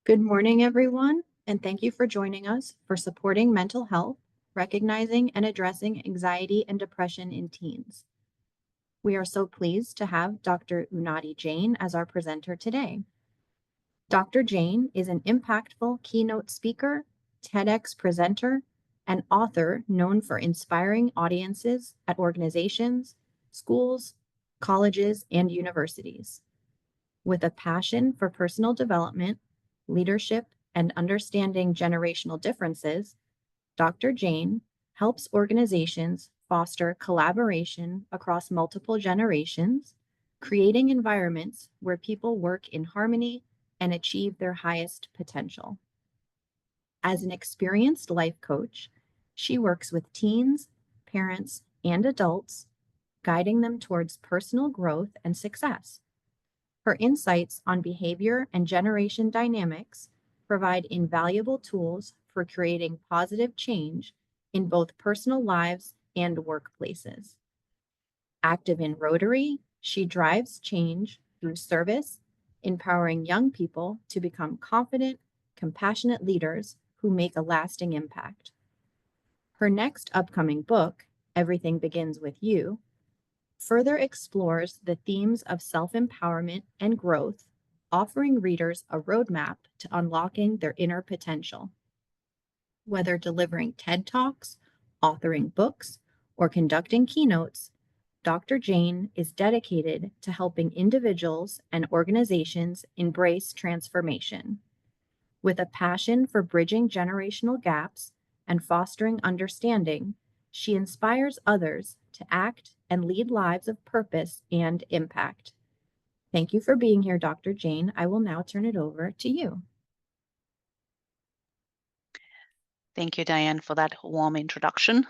Good morning, everyone, and thank you for joining us for Supporting Mental Health, Recognizing and Addressing Anxiety and Depression in Teens. We are so pleased to have Dr. Unadi Jain as our presenter today. Dr. Jain is an impactful keynote speaker, TEDx presenter, and author known for inspiring audiences at organizations, schools, colleges, and universities. With a passion for personal development, leadership, and understanding generational differences, Dr. Jain helps organizations foster collaboration across multiple generations, creating environments where people work in harmony and achieve their highest potential. As an experienced life coach, she works with teens, parents, and adults, guiding them towards personal growth and success. Her insights on behavior and generation dynamics provide invaluable tools for creating positive change in both personal lives and workplaces. Active in Rotary, she drives change through service, empowering young people to become confident, compassionate leaders who make a lasting impact. Her next upcoming book, Everything Begins with You, further explores the themes of self-empowerment and growth, offering readers a roadmap to unlocking their inner potential. Whether delivering TED Talks, authoring books, or conducting keynotes, Dr. Jain is dedicated to helping individuals and organizations embrace transformation. With a passion for bridging generational gaps and fostering understanding, she inspires others to act and lead lives of purpose and impact. Thank you for being here, Dr. Jain. I will now turn it over to you. Thank you, Diane, for that warm introduction.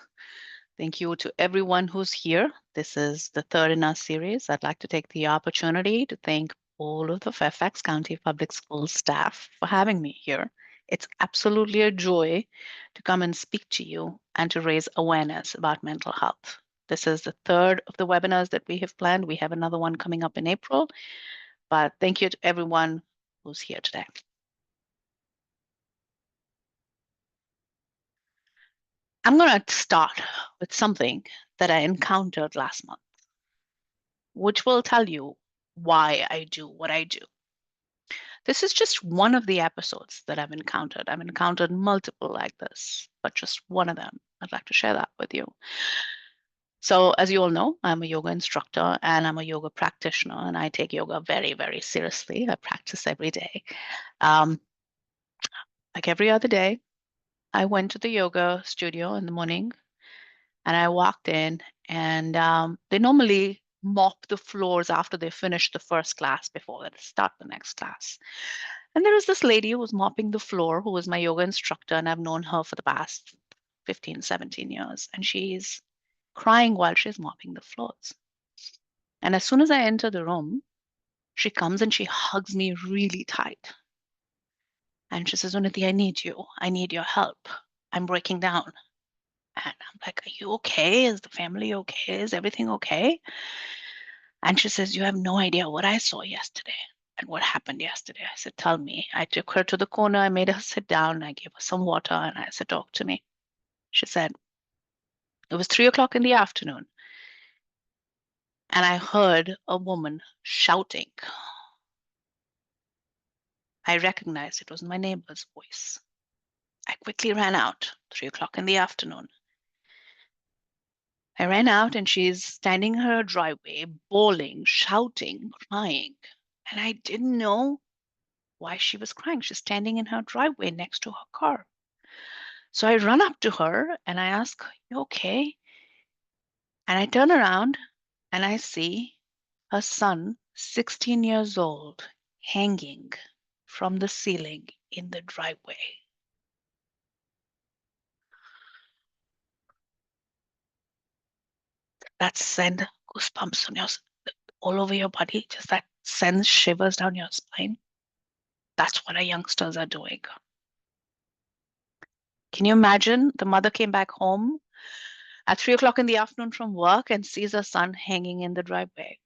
Thank you to everyone who's here. This is the third in our series. I'd like to take the opportunity to thank all of the Fairfax County Public Schools staff for having me here. It's absolutely a joy to come and speak to you and to raise awareness about mental health. This is the third of the webinars that we have planned. We have another one coming up in April, but thank you to everyone who's here today. I'm going to start with something that I encountered last month, which will tell you why I do what I do. This is just one of the episodes that I've encountered. I've encountered multiple like this, but just one of them. I'd like to share that with you. So as you all know, I'm a yoga instructor and I'm a yoga practitioner, and I take yoga very, very seriously. I practice every day. Like every other day, I went to the yoga studio in the morning and I walked in, and they normally mop the floors after they finish the first class before they start the next class. And there was this lady who was mopping the floor who was my yoga instructor, and I've known her for the past 15, 17 years. And she's crying while she's mopping the floors. And as soon as I enter the room, she comes and she hugs me really tight. And she says, Unnati, I need you. I need your help. I'm breaking down. And I'm like, are you okay? Is the family okay? Is everything okay? And she says, you have no idea what I saw yesterday and what happened yesterday. I said, tell me. I took her to the corner. I made her sit down. I gave her some water and I said, talk to me. She said, it was 3 o'clock in the afternoon. And I heard a woman shouting. I recognized it was my neighbor's voice. I quickly ran out, 3 o'clock in the afternoon. I ran out and she's standing in her driveway, bawling, shouting, crying. And I didn't know why she was crying. She's standing in her driveway next to her car. So I run up to her and I ask, you okay? And I turn around and I see her son, 16 years old, hanging from the ceiling in the driveway. That sends goosebumps on all over your body, just that sends shivers down your spine. That's what our youngsters are doing. Can you imagine? The mother came back home at 3 o'clock in the afternoon from work and sees her son hanging in the driveway.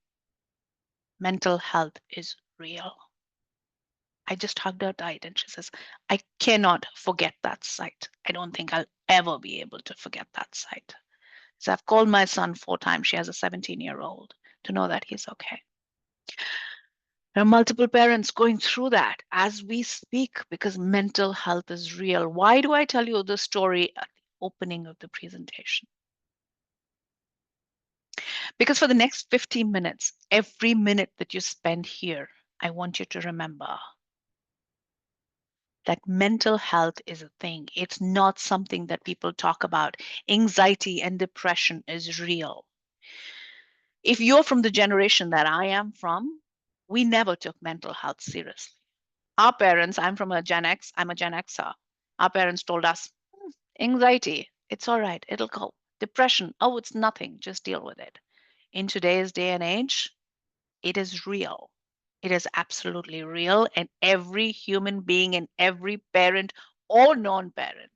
Mental health is real. I just hugged her tight and she says, I cannot forget that sight. I don't think I'll ever be able to forget that sight. So I've called my son 4 times. She has a 17-year-old to know that he's okay. There are multiple parents going through that as we speak because mental health is real. Why do I tell you the story at the opening of the presentation? Because for the next 15 minutes, every minute that you spend here, I want you to remember that mental health is a thing. It's not something that people talk about. Anxiety and depression is real. If you're from the generation that I am from, we never took mental health seriously. Our parents, I'm from a Gen X, I'm a Gen Xer. Our parents told us, anxiety, it's all right, it'll go. Depression, oh, it's nothing, just deal with it. In today's day and age, it is real. It is absolutely real. And every human being and every parent or non parent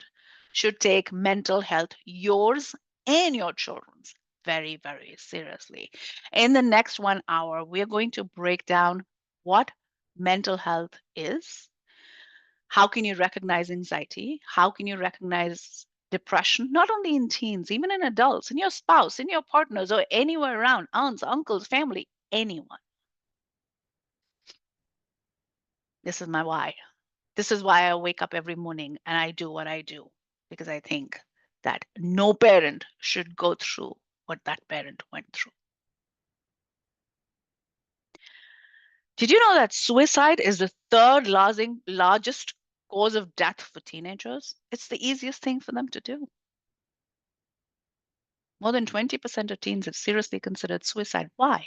should take mental health, yours and your children's, very, very seriously. In the next 1 hour, we're going to break down what mental health is. How can you recognize anxiety? How can you recognize depression? Not only in teens, even in adults, in your spouse, in your partners, or anywhere around, aunts, uncles, family, anyone. This is my why. This is why I wake up every morning and I do what I do, because I think that no parent should go through what that parent went through. Did you know that suicide is the third largest cause of death for teenagers? It's the easiest thing for them to do. More than 20% of teens have seriously considered suicide. Why?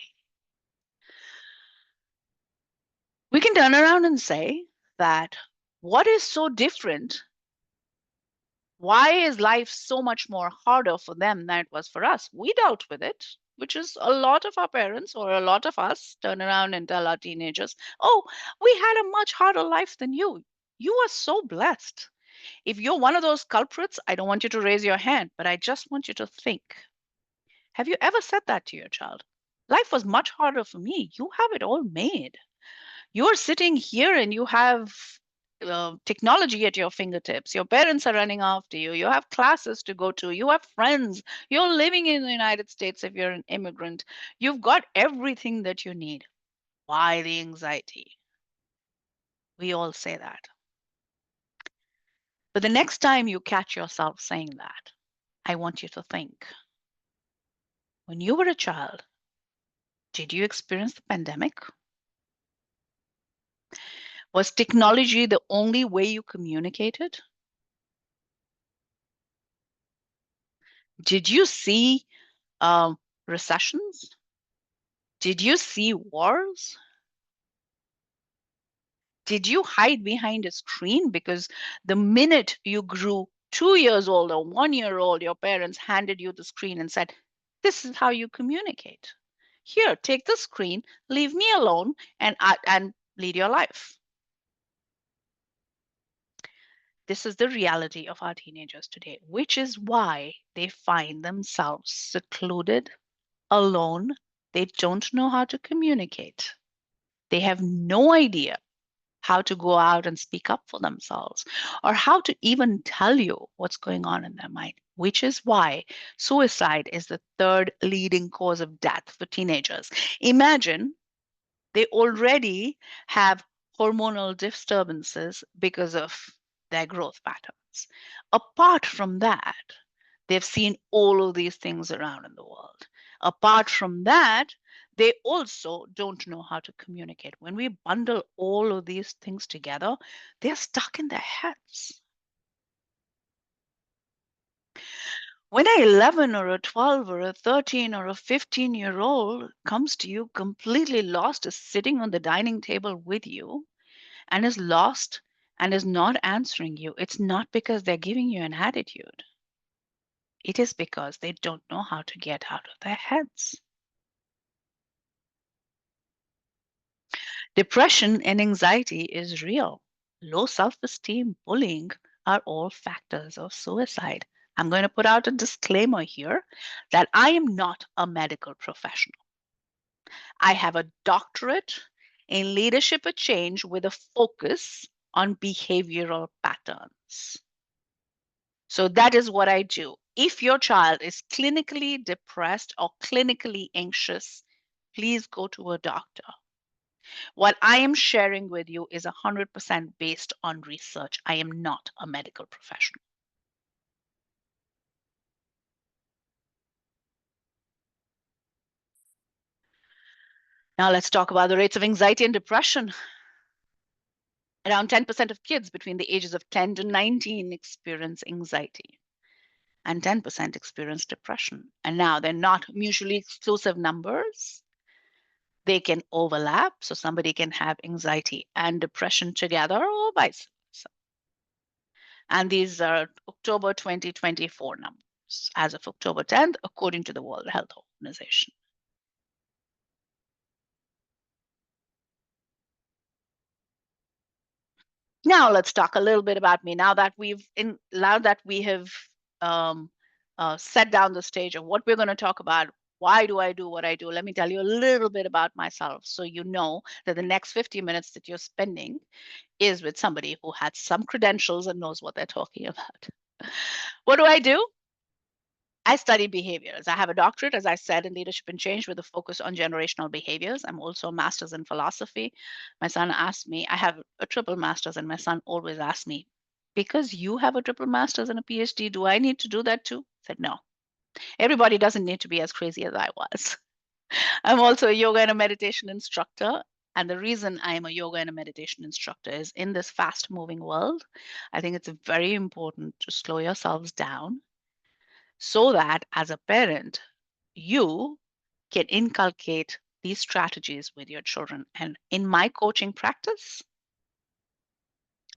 We can turn around and say that what is so different? Why is life so much more harder for them than it was for us? We dealt with it, which is a lot of our parents or a lot of us turn around and tell our teenagers, oh, we had a much harder life than you. You are so blessed. If you're one of those culprits, I don't want you to raise your hand, but I just want you to think. Have you ever said that to your child? Life was much harder for me. You have it all made. You're sitting here and you have technology at your fingertips. Your parents are running after you. You have classes to go to. You have friends. You're living in the United States if you're an immigrant. You've got everything that you need. Why the anxiety? We all say that. But the next time you catch yourself saying that, I want you to think, when you were a child, did you experience the pandemic? Was technology the only way you communicated? Did you see recessions? Did you see wars? Did you hide behind a screen? Because the minute you grew 2 years old or 1 year old, your parents handed you the screen and said, this is how you communicate. Here, take the screen, leave me alone, and lead your life. This is the reality of our teenagers today, which is why they find themselves secluded, alone. They don't know how to communicate. They have no idea how to go out and speak up for themselves or how to even tell you what's going on in their mind, which is why suicide is the third leading cause of death for teenagers. Imagine they already have hormonal disturbances because of their growth patterns. Apart from that, they've seen all of these things around in the world. Apart from that, they also don't know how to communicate. When we bundle all of these things together, they're stuck in their heads. When an 11 or a 12 or a 13 or a 15-year-old comes to you completely lost, is sitting on the dining table with you and is lost and is not answering you, it's not because they're giving you an attitude. It is because they don't know how to get out of their heads. Depression and anxiety is real. Low self-esteem, bullying are all factors of suicide. I'm going to put out a disclaimer here that I am not a medical professional. I have a doctorate in leadership or change with a focus on behavioral patterns. So that is what I do. If your child is clinically depressed or clinically anxious, please go to a doctor. What I am sharing with you is 100% based on research. I am not a medical professional. Now let's talk about the rates of anxiety and depression. Around 10% of kids between the ages of 10 to 19 experience anxiety, and 10% experience depression. And now they're not mutually exclusive numbers. They can overlap. So somebody can have anxiety and depression together or vice versa. And these are October 2024 numbers as of October 10th, according to the World Health Organization. Now let's talk a little bit about me. Now that we have set down the stage of what we're going to talk about, why do I do what I do? Let me tell you a little bit about myself, so you know that the next 50 minutes that you're spending is with somebody who has some credentials and knows what they're talking about. What do I do? I study behaviors. I have a doctorate, as I said, in leadership and change with a focus on generational behaviors. I'm also a master's in philosophy. My son asked me, I have a triple master's, and my son always asks me, because you have a triple master's and a PhD, do I need to do that too? I said, no. Everybody doesn't need to be as crazy as I was. I'm also a yoga and a meditation instructor. And the reason I'm a yoga and a meditation instructor is in this fast moving world, I think it's very important to slow yourselves down so that as a parent, you can inculcate these strategies with your children. And in my coaching practice,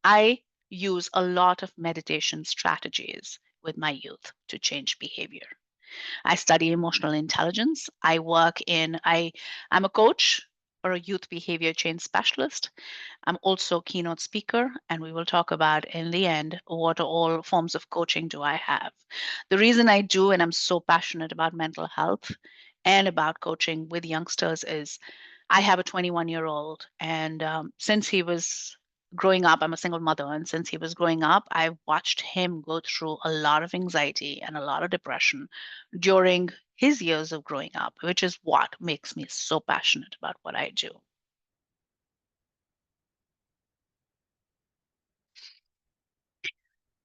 I use a lot of meditation strategies with my youth to change behavior. I study emotional intelligence. I'm a coach or a youth behavior change specialist. I'm also a keynote speaker, and we will talk about in the end what all forms of coaching do I have. The reason I do, and I'm so passionate about mental health and about coaching with youngsters, is I have a 21-year-old, and since he was growing up, I'm a single mother, and since he was growing up, I watched him go through a lot of anxiety and a lot of depression during his years of growing up, which is what makes me so passionate about what I do.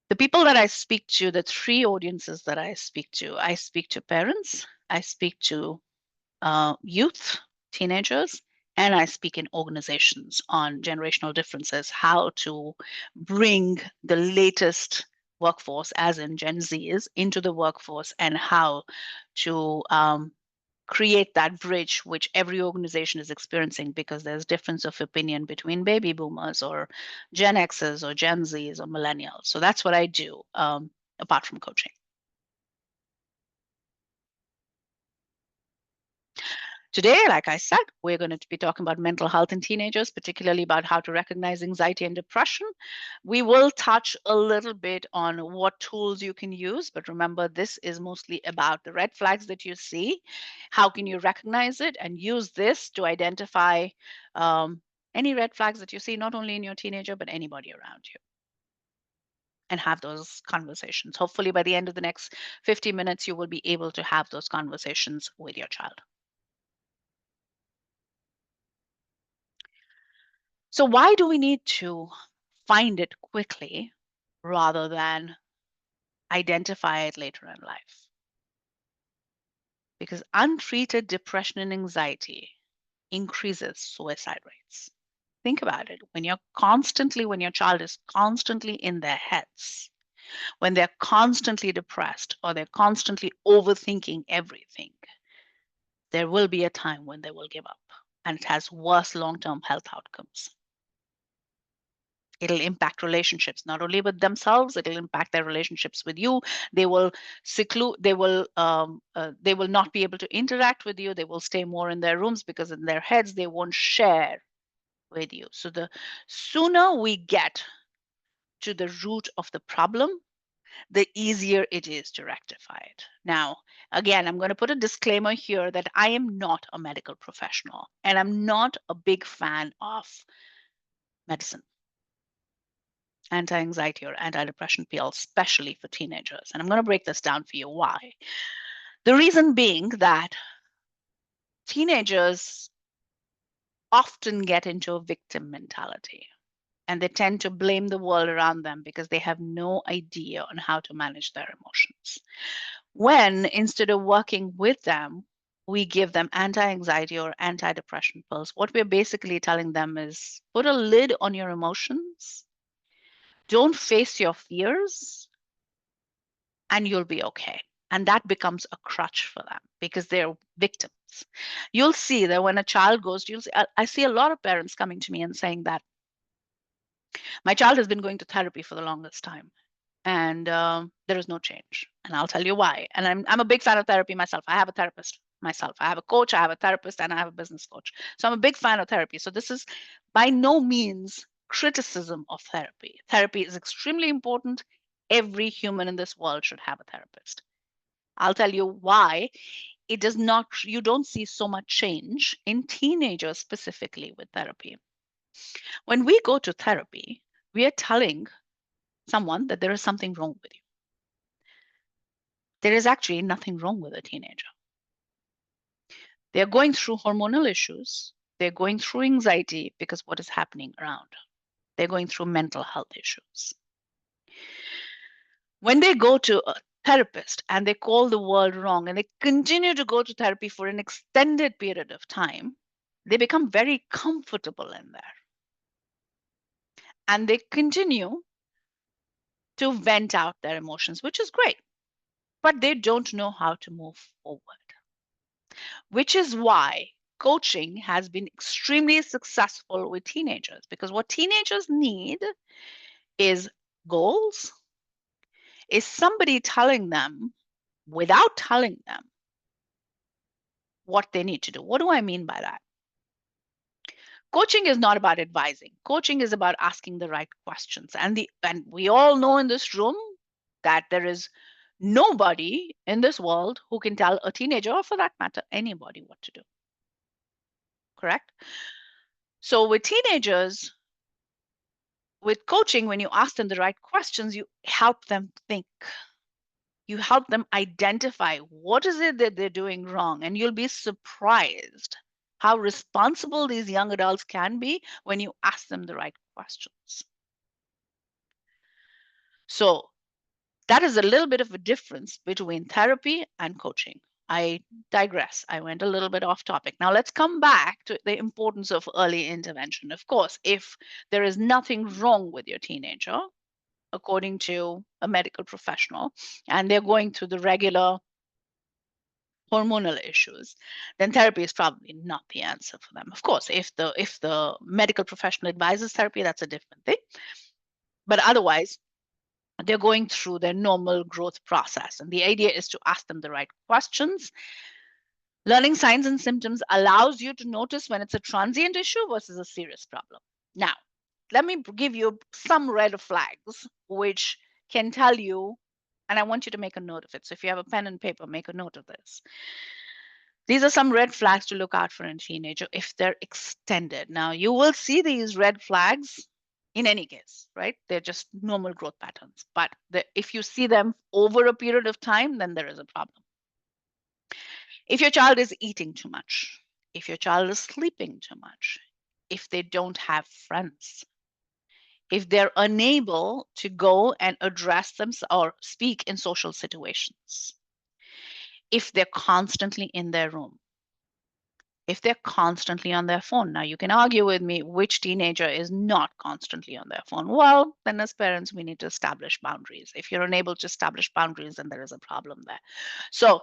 The people that I speak to, the three audiences that I speak to parents, I speak to youth, teenagers, and I speak in organizations on generational differences, how to bring the latest workforce, as in Gen Zs, into the workforce, and how to create that bridge which every organization is experiencing, because there's difference of opinion between baby boomers or Gen X's or Gen Z's or millennials. So that's what I do, apart from coaching. Today, like I said, we're going to be talking about mental health in teenagers, particularly about how to recognize anxiety and depression. We will touch a little bit on what tools you can use, but remember, this is mostly about the red flags that you see. How can you recognize it and use this to identify any red flags that you see, not only in your teenager, but anybody around you, and have those conversations. Hopefully, by the end of the next 50 minutes, you will be able to have those conversations with your child. So why do we need to find it quickly rather than identify it later in life? Because untreated depression and anxiety increases suicide rates. Think about it. When your child is constantly in their heads, when they're constantly depressed or they're constantly overthinking everything, there will be a time when they will give up, and it has worse long-term health outcomes. It'll impact relationships, not only with themselves, it'll impact their relationships with you. They will they will not be able to interact with you. They will stay more in their rooms, because in their heads they won't share with you. So the sooner we get to the root of the problem, the easier it is to rectify it. Now, again, I'm going to put a disclaimer here that I am not a medical professional and I'm not a big fan of medicine, anti-anxiety or antidepressant pills, especially for teenagers. And I'm going to break this down for you why. The reason being that teenagers often get into a victim mentality and they tend to blame the world around them because they have no idea on how to manage their emotions. When instead of working with them, we give them anti-anxiety or antidepressant pills, what we're basically telling them is put a lid on your emotions, don't face your fears, and you'll be okay. And that becomes a crutch for them because they're victims. You'll see that when a child goes, I see a lot of parents coming to me and saying that my child has been going to therapy for the longest time and there is no change. And I'll tell you why. And I'm a big fan of therapy myself. I have a therapist myself. I have a coach, I have a therapist, and I have a business coach. So I'm a big fan of therapy. So this is by no means criticism of therapy. Therapy is extremely important. Every human in this world should have a therapist. I'll tell you why it does not, you don't see so much change in teenagers specifically with therapy. When we go to therapy, we are telling someone that there is something wrong with you. There is actually nothing wrong with a teenager. They're going through hormonal issues. They're going through anxiety because what is happening around. They're going through mental health issues. When they go to a therapist and they call the world wrong and they continue to go to therapy for an extended period of time, they become very comfortable in there. And they continue to vent out their emotions, which is great, but they don't know how to move forward. Which is why coaching has been extremely successful with teenagers because what teenagers need is goals, is somebody telling them without telling them what they need to do. What do I mean by that? Coaching is not about advising. Coaching is about asking the right questions. And we all know in this room that there is nobody in this world who can tell a teenager, or for that matter, anybody what to do. Correct? So with teenagers, with coaching, when you ask them the right questions, you help them think. You help them identify what is it that they're doing wrong. And you'll be surprised how responsible these young adults can be when you ask them the right questions. So that is a little bit of a difference between therapy and coaching. I digress. I went a little bit off topic. Now let's come back to the importance of early intervention. Of course, if there is nothing wrong with your teenager, according to a medical professional, and they're going through the regular hormonal issues, then therapy is probably not the answer for them. Of course, if the medical professional advises therapy, that's a different thing. But otherwise, they're going through their normal growth process. And the idea is to ask them the right questions. Learning signs and symptoms allows you to notice when it's a transient issue versus a serious problem. Now, let me give you some red flags, which can tell you, and I want you to make a note of it. So if you have a pen and paper, make a note of this. These are some red flags to look out for in a teenager if they're extended. Now, you will see these red flags in any case, right? They're just normal growth patterns. But if you see them over a period of time, then there is a problem. If your child is eating too much, if your child is sleeping too much, if they don't have friends, if they're unable to go and address them or speak in social situations, if they're constantly in their room, if they're constantly on their phone. Now, you can argue with me which teenager is not constantly on their phone. Well, then as parents, we need to establish boundaries. If you're unable to establish boundaries, then there is a problem there. So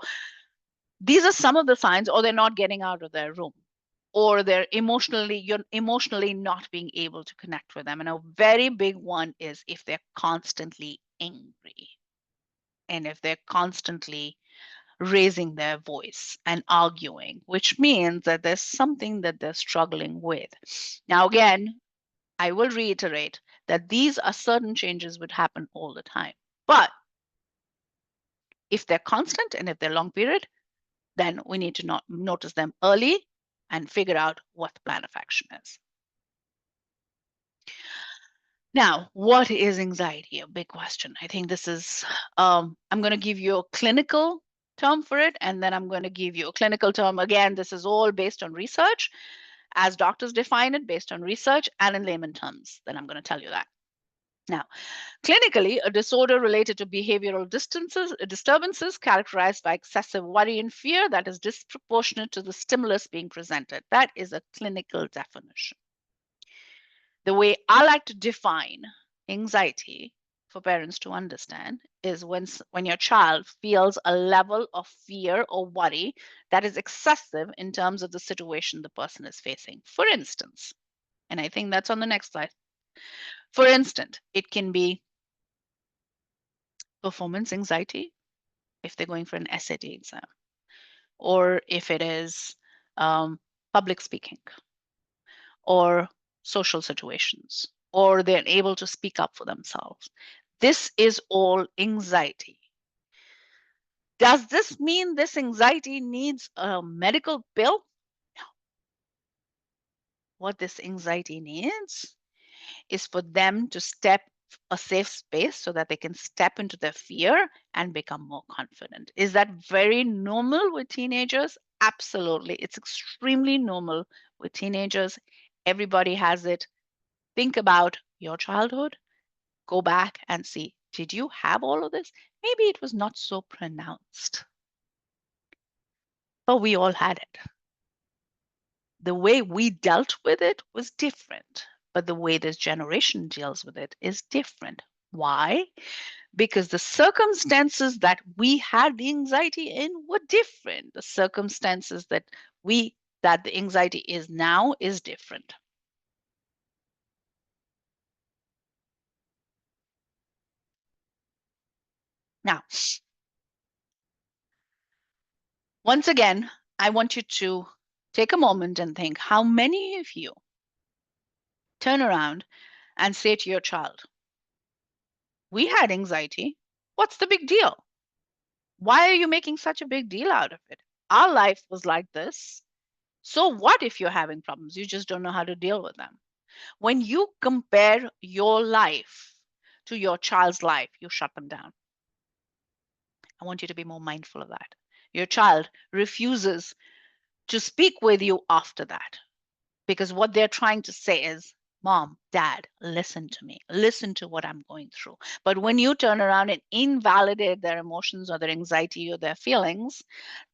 these are some of the signs, or they're not getting out of their room, or you're emotionally not being able to connect with them. And a very big one is if they're constantly angry and if they're constantly raising their voice and arguing, which means that there's something that they're struggling with. Now, again, I will reiterate that these are certain changes would happen all the time. But If they're constant and if they're long period, then we need to notice them early and figure out what the plan of action is. Now, what is anxiety? A big question. I think this is, I'm going to give you a clinical term for it, and then I'm going to give you a clinical term. Again, this is all based on research, as doctors define it, based on research and in layman terms. Then I'm going to tell you that. Now, clinically, a disorder related to behavioral disturbances characterized by excessive worry and fear that is disproportionate to the stimulus being presented. That is a clinical definition. The way I like to define anxiety for parents to understand is when your child feels a level of fear or worry that is excessive in terms of the situation the person is facing. For instance, and I think that's on the next slide. For instance, it can be performance anxiety if they're going for an SAT exam, or if it is public speaking or social situations, or they're able to speak up for themselves. This is all anxiety. Does this mean this anxiety needs a medical bill? No. What this anxiety needs is for them to step a safe space so that they can step into their fear and become more confident. Is that very normal with teenagers? Absolutely. It's extremely normal with teenagers. Everybody has it. Think about your childhood. Go back and see, did you have all of this? Maybe it was not so pronounced, but we all had it. The way we dealt with it was different, but the way this generation deals with it is different. Why? Because the circumstances that we had the anxiety in were different. The circumstances that the anxiety is now is different. Now, once again, I want you to take a moment and think, how many of you turn around and say to your child, we had anxiety. What's the big deal? Why are you making such a big deal out of it? Our life was like this. So what if you're having problems? You just don't know how to deal with them. When you compare your life to your child's life, you shut them down. I want you to be more mindful of that. Your child refuses to speak with you after that because what they're trying to say is, Mom, Dad, listen to me. Listen to what I'm going through. But when you turn around and invalidate their emotions or their anxiety or their feelings,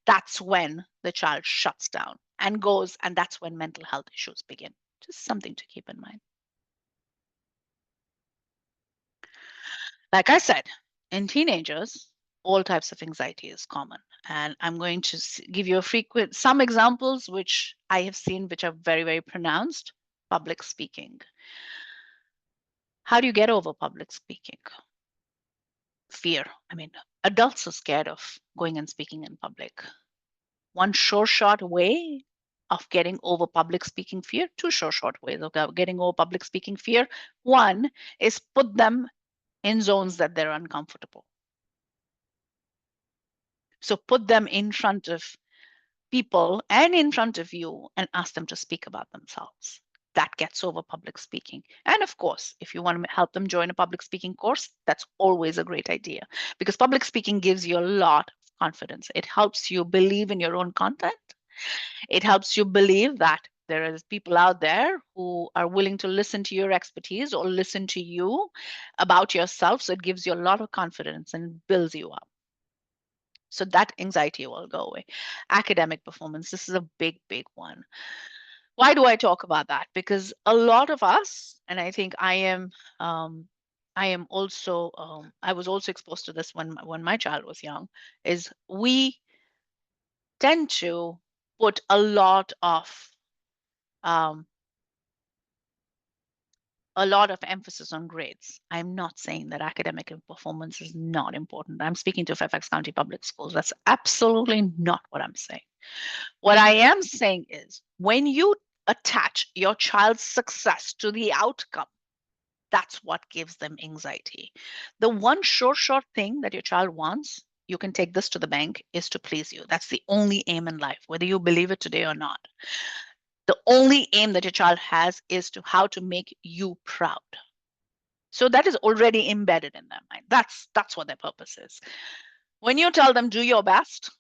that's when the child shuts down and goes, and that's when mental health issues begin. Just something to keep in mind. Like I said, in teenagers, all types of anxiety is common. And I'm going to give you some examples which I have seen which are very, very pronounced. Public speaking. How do you get over public speaking? Fear. I mean, adults are scared of going and speaking in public. One sure shot way of getting over public speaking fear, two sure short ways of getting over public speaking fear. One is put them in zones that they're uncomfortable. So put them in front of people and in front of you and ask them to speak about themselves. That gets over public speaking. And of course, if you want to help them join a public speaking course, that's always a great idea because public speaking gives you a lot of confidence. It helps you believe in your own content. It helps you believe that there is people out there who are willing to listen to your expertise or listen to you about yourself. So it gives you a lot of confidence and builds you up. So that anxiety will go away. Academic performance, this is a big, big one. Why do I talk about that? Because a lot of us, and I think I was also exposed to this when my child was young, is we tend to put um, a lot of emphasis on grades. I'm not saying that academic performance is not important. I'm speaking to Fairfax County Public Schools. That's absolutely not what I'm saying. What I am saying is when you attach your child's success to the outcome, that's what gives them anxiety. The one sure thing that your child wants you can take this to the bank, is to please you. That's the only aim in life, whether you believe it today or not. The only aim that your child has is to how to make you proud. So that is already embedded in their mind. That's what their purpose is. When you tell them do your best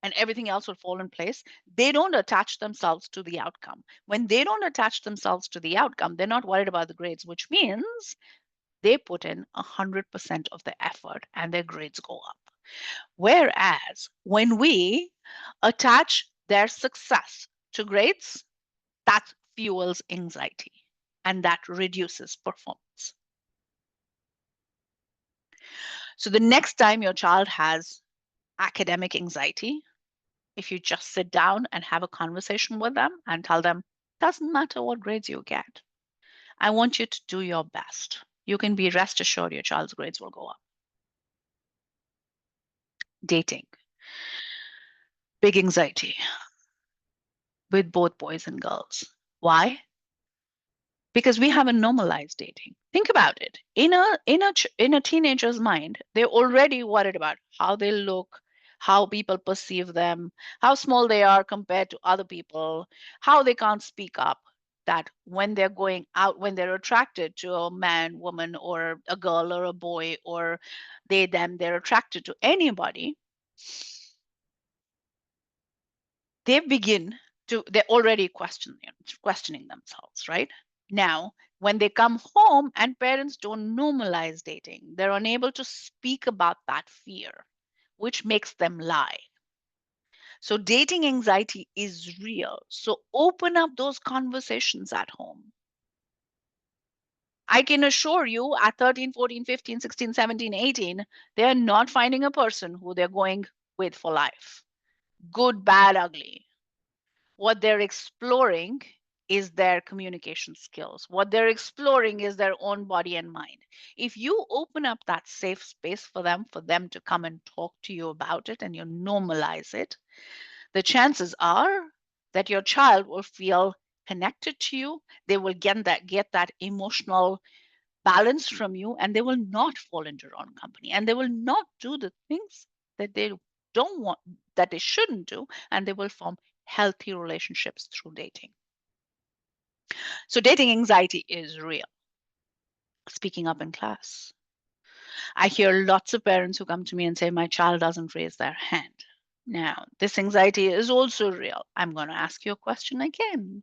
and everything else will fall in place, they don't attach themselves to the outcome. When they don't attach themselves to the outcome, they're not worried about the grades, which means they put in 100% of the effort and their grades go up. Whereas when we attach their success to grades, that fuels anxiety and that reduces performance. So the next time your child has academic anxiety, if you just sit down and have a conversation with them and tell them, doesn't matter what grades you get, I want you to do your best. You can be rest assured your child's grades will go up. Dating, big anxiety with both boys and girls. Why? Because we haven't normalized dating. Think about it. In a teenager's mind, they're already worried about how they look, how people perceive them, how small they are compared to other people, how they can't speak up. That when they're going out, when they're attracted to a man, woman, or a girl or a boy, or they, them, they're attracted to anybody, they begin to, they're already questioning themselves, right? Now, when they come home and parents don't normalize dating, they're unable to speak about that fear, which makes them lie. So dating anxiety is real. So open up those conversations at home. I can assure you at 13, 14, 15, 16, 17, 18, they're not finding a person who they're going with for life. Good, bad, ugly. What they're exploring is their communication skills. What they're exploring is their own body and mind. If you open up that safe space for them to come and talk to you about it and you normalize it, the chances are that your child will feel connected to you. They will get that emotional balance from you, and they will not fall into wrong company, and they will not do the things that they don't want, that they shouldn't do, and they will form healthy relationships through dating. So dating anxiety is real. Speaking up in class, I hear lots of parents who come to me and say, my child doesn't raise their hand. Now, this anxiety is also real. I'm going to ask you a question again.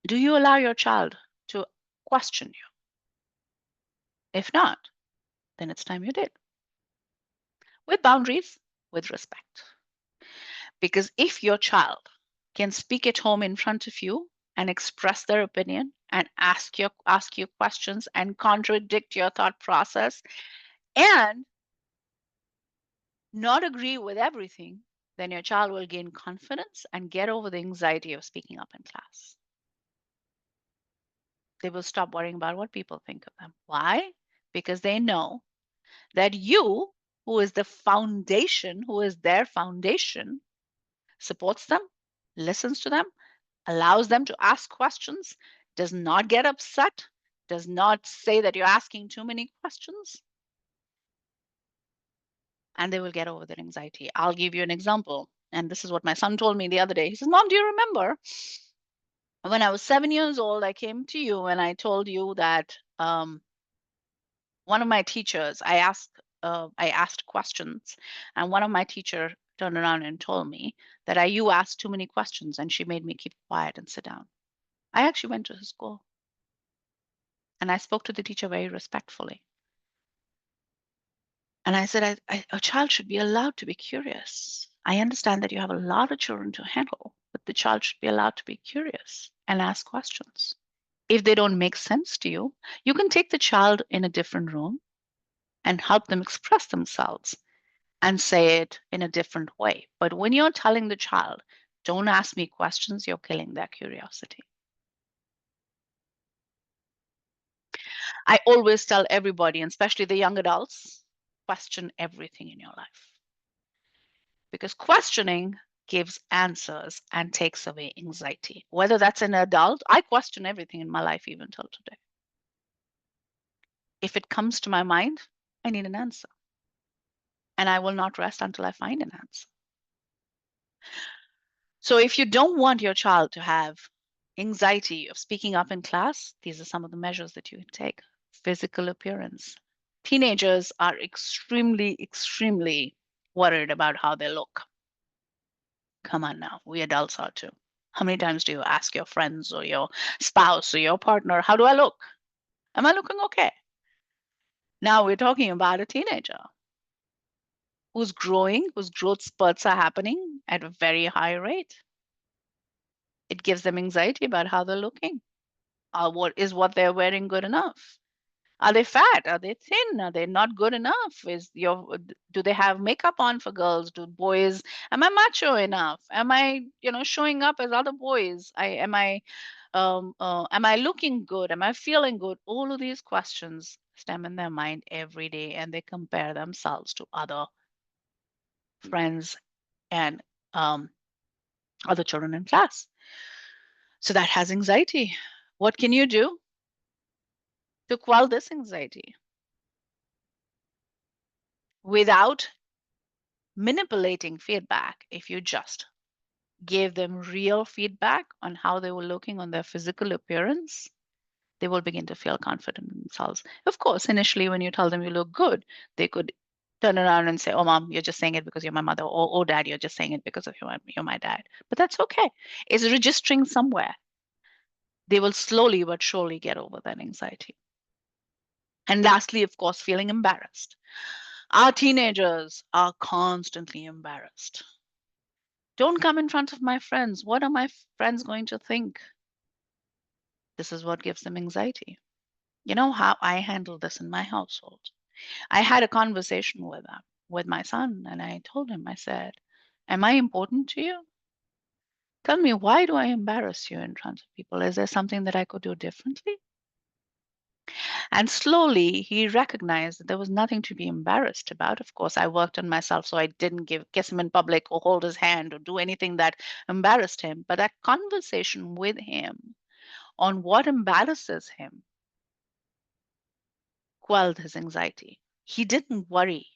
Do you allow your child to question you? If not, then it's time you did. With boundaries, with respect. Because if your child can speak at home in front of you and express their opinion and ask you questions and contradict your thought process and not agree with everything, then your child will gain confidence and get over the anxiety of speaking up in class. They will stop worrying about what people think of them. Why? Because they know that you, who is the foundation, who is their foundation, supports them, listens to them, allows them to ask questions, does not get upset, does not say that you're asking too many questions, and they will get over their anxiety. I'll give you an example. And this is what my son told me the other day. He says, Mom, do you remember when I was 7 years old, I came to you and I told you that one of my teachers, I asked questions, and one of my teacher turned around and told me that you asked too many questions, and she made me keep quiet and sit down. I actually went to his school and I spoke to the teacher very respectfully. And I said, a child should be allowed to be curious. I understand that you have a lot of children to handle, but the child should be allowed to be curious and ask questions. If they don't make sense to you, you can take the child in a different room and help them express themselves and say it in a different way. But when you're telling the child, don't ask me questions, you're killing their curiosity. I always tell everybody, and especially the young adults, question everything in your life. Because questioning gives answers and takes away anxiety. Whether that's an adult, I question everything in my life even till today. If it comes to my mind I need an answer. And I will not rest until I find an answer. So if you don't want your child to have anxiety of speaking up in class, these are some of the measures that you can take. Physical appearance. Teenagers are extremely, extremely worried about how they look. Come on now, we adults are too. How many times do you ask your friends or your spouse or your partner, how do I look? Am I looking okay? Now we're talking about a teenager who's growing, whose growth spurts are happening at a very high rate. It gives them anxiety about how they're looking. What they're wearing good enough? Are they fat? Are they thin? Are they not good enough? Do they have makeup on for girls? Do boys, am I macho enough? Am I, showing up as other boys? Am I looking good? Am I feeling good? All of these questions stem in their mind every day, and they compare themselves to other friends and um, other children in class. So that has anxiety. What can you do to quell this anxiety without manipulating feedback? If you just gave them real feedback on how they were looking on their physical appearance, they will begin to feel confident in themselves. Of course, initially, when you tell them you look good, they could turn around and say, "Oh, mom, you're just saying it because you're my mother," or "Oh, dad, you're just saying it because of you're my dad." But that's okay. It's registering somewhere. They will slowly but surely get over that anxiety. And lastly, of course, feeling embarrassed. Our teenagers are constantly embarrassed. Don't come in front of my friends. What are my friends going to think? This is what gives them anxiety. You know how I handle this in my household. I had a conversation with my son, and I told him, I said, "Am I important to you? Tell me, why do I embarrass you in front of people? Is there something that I could do differently?" And slowly he recognized that there was nothing to be embarrassed about. Of course, I worked on myself, so I didn't kiss him in public or hold his hand or do anything that embarrassed him. But that conversation with him on what embarrasses him quelled his anxiety. He didn't worry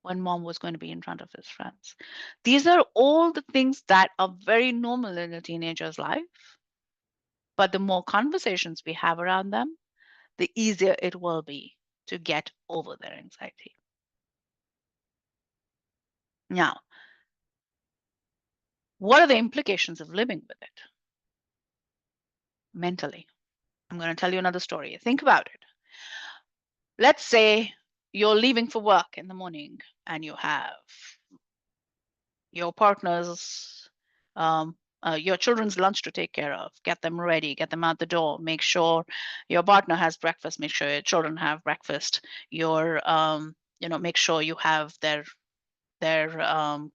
when mom was going to be in front of his friends. These are all the things that are very normal in a teenager's life. But the more conversations we have around them, the easier it will be to get over their anxiety. Now, what are the implications of living with it mentally? I'm going to tell you another story. Think about it. Let's say you're leaving for work in the morning and you have your partner's, your children's lunch to take care of. Get them ready, get them out the door. Make sure your partner has breakfast. Make sure your children have breakfast. Make sure you have their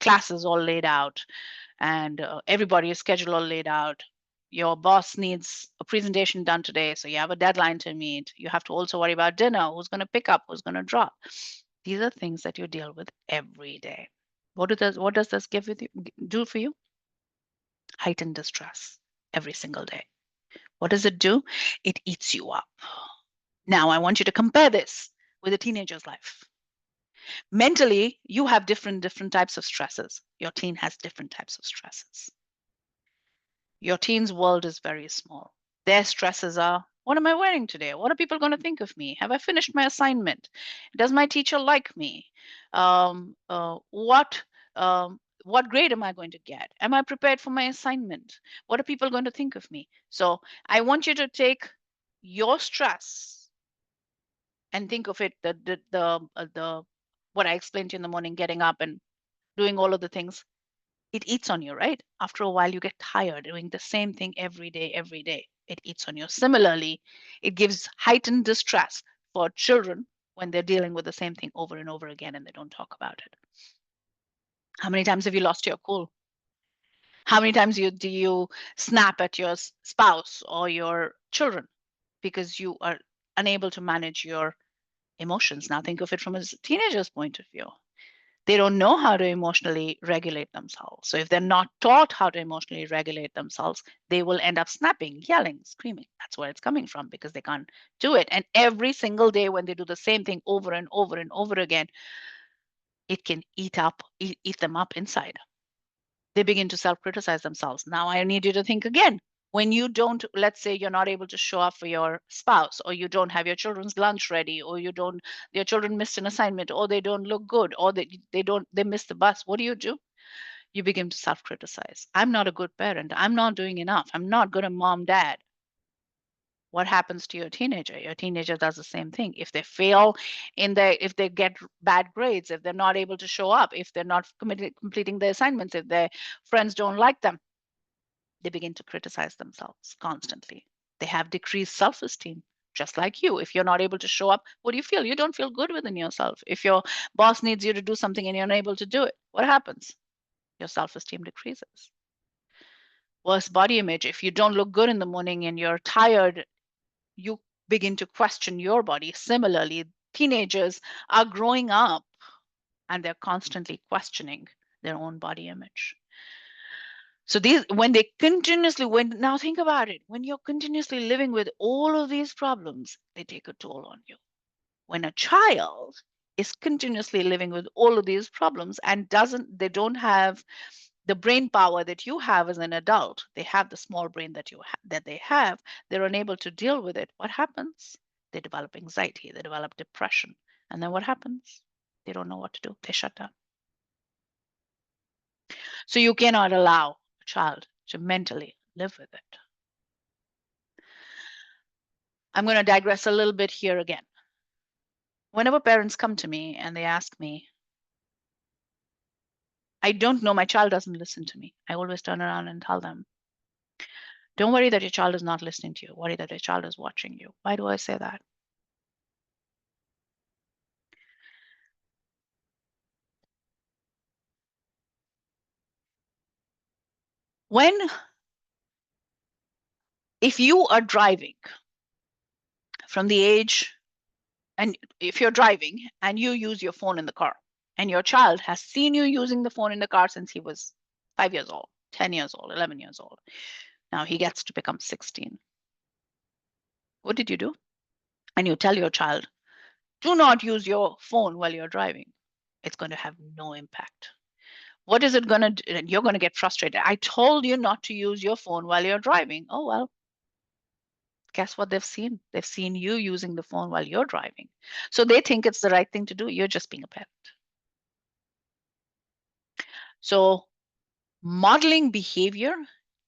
classes all laid out, and everybody is schedule all laid out. Your boss needs a presentation done today, so you have a deadline to meet. You have to also worry about dinner, who's going to pick up, who's going to drop. These are things that you deal with every day. What does this do for you? Heightened distress every single day. What does it do? It eats you up. Now I want you to compare this with a teenager's life. Mentally, you have different types of stresses. Your teen has different types of stresses. Your teen's world is very small. Their stresses are, what am I wearing today? What are people going to think of me? Have I finished my assignment? Does my teacher like me? Um, uh, what what grade am I going to get? Am I prepared for my assignment? What are people going to think of me? So I want you to take your stress and think of it the what I explained to you in the morning, getting up and doing all of the things. It eats on you, right? After a while, you get tired doing the same thing every day, every day. It eats on you. Similarly, it gives heightened distress for children when they're dealing with the same thing over and over again and they don't talk about it. How many times have you lost your cool? How many times do you snap at your spouse or your children because you are unable to manage your emotions? Now think of it from a teenager's point of view. They don't know how to emotionally regulate themselves. So if they're not taught how to emotionally regulate themselves, they will end up snapping, yelling, screaming. That's where it's coming from, because they can't do it. And every single day when they do the same thing over and over and over again, it can eat them up inside. They begin to self-criticize themselves. Now I need you to think again. When you don't, let's say you're not able to show up for your spouse, or you don't have your children's lunch ready, or your children missed an assignment, or they don't look good, or they miss the bus, what do? You begin to self-criticize. I'm not a good parent. I'm not doing enough. I'm not good at mom, dad. What happens to your teenager? Your teenager does the same thing. If they fail if they get bad grades, if they're not able to show up, if they're not completing their assignments, if their friends don't like them, they begin to criticize themselves constantly. They have decreased self-esteem, just like you. If you're not able to show up, what do you feel? You don't feel good within yourself. If your boss needs you to do something and you're unable to do it, what happens? Your self-esteem decreases. Worse body image. If you don't look good in the morning and you're tired, you begin to question your body. Similarly, teenagers are growing up and they're constantly questioning their own body image. So when they continuously, now think about it, when you're continuously living with all of these problems, they take a toll on you. When a child is continuously living with all of these problems and they don't have the brain power that you have as an adult, they have the small brain that they have, they're unable to deal with it. What happens? They develop anxiety, they develop depression. And then what happens? They don't know what to do. They shut down. So you cannot allow a child to mentally live with it. I'm going to digress a little bit here again. Whenever parents come to me and they ask me, I don't know, my child doesn't listen to me, I always turn around and tell them, don't worry that your child is not listening to you. Worry that your child is watching you. Why do I say that? If you are driving from the age, and if you're driving and you use your phone in the car, and your child has seen you using the phone in the car since he was 5 years old, 10 years old, 11 years old, now he gets to become 16. What did you do? And you tell your child, do not use your phone while you're driving. It's going to have no impact. What is it going to do? You're going to get frustrated. I told you not to use your phone while you're driving. Oh, well, guess what they've seen? They've seen you using the phone while you're driving. So they think it's the right thing to do. You're just being a parent. So modeling behavior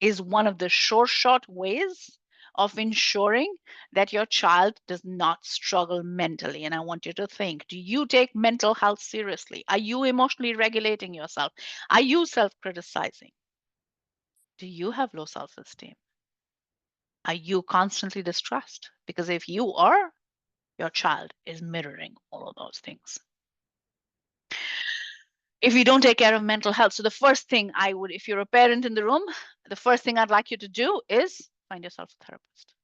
is one of the short ways of ensuring that your child does not struggle mentally. And I want you to think, do you take mental health seriously? Are you emotionally regulating yourself? Are you self-criticizing? Do you have low self-esteem? Are you constantly distressed? Because if you are, your child is mirroring all of those things. If you don't take care of mental health, so the first thing if you're a parent in the room, the first thing I'd like you to do is find yourself a therapist.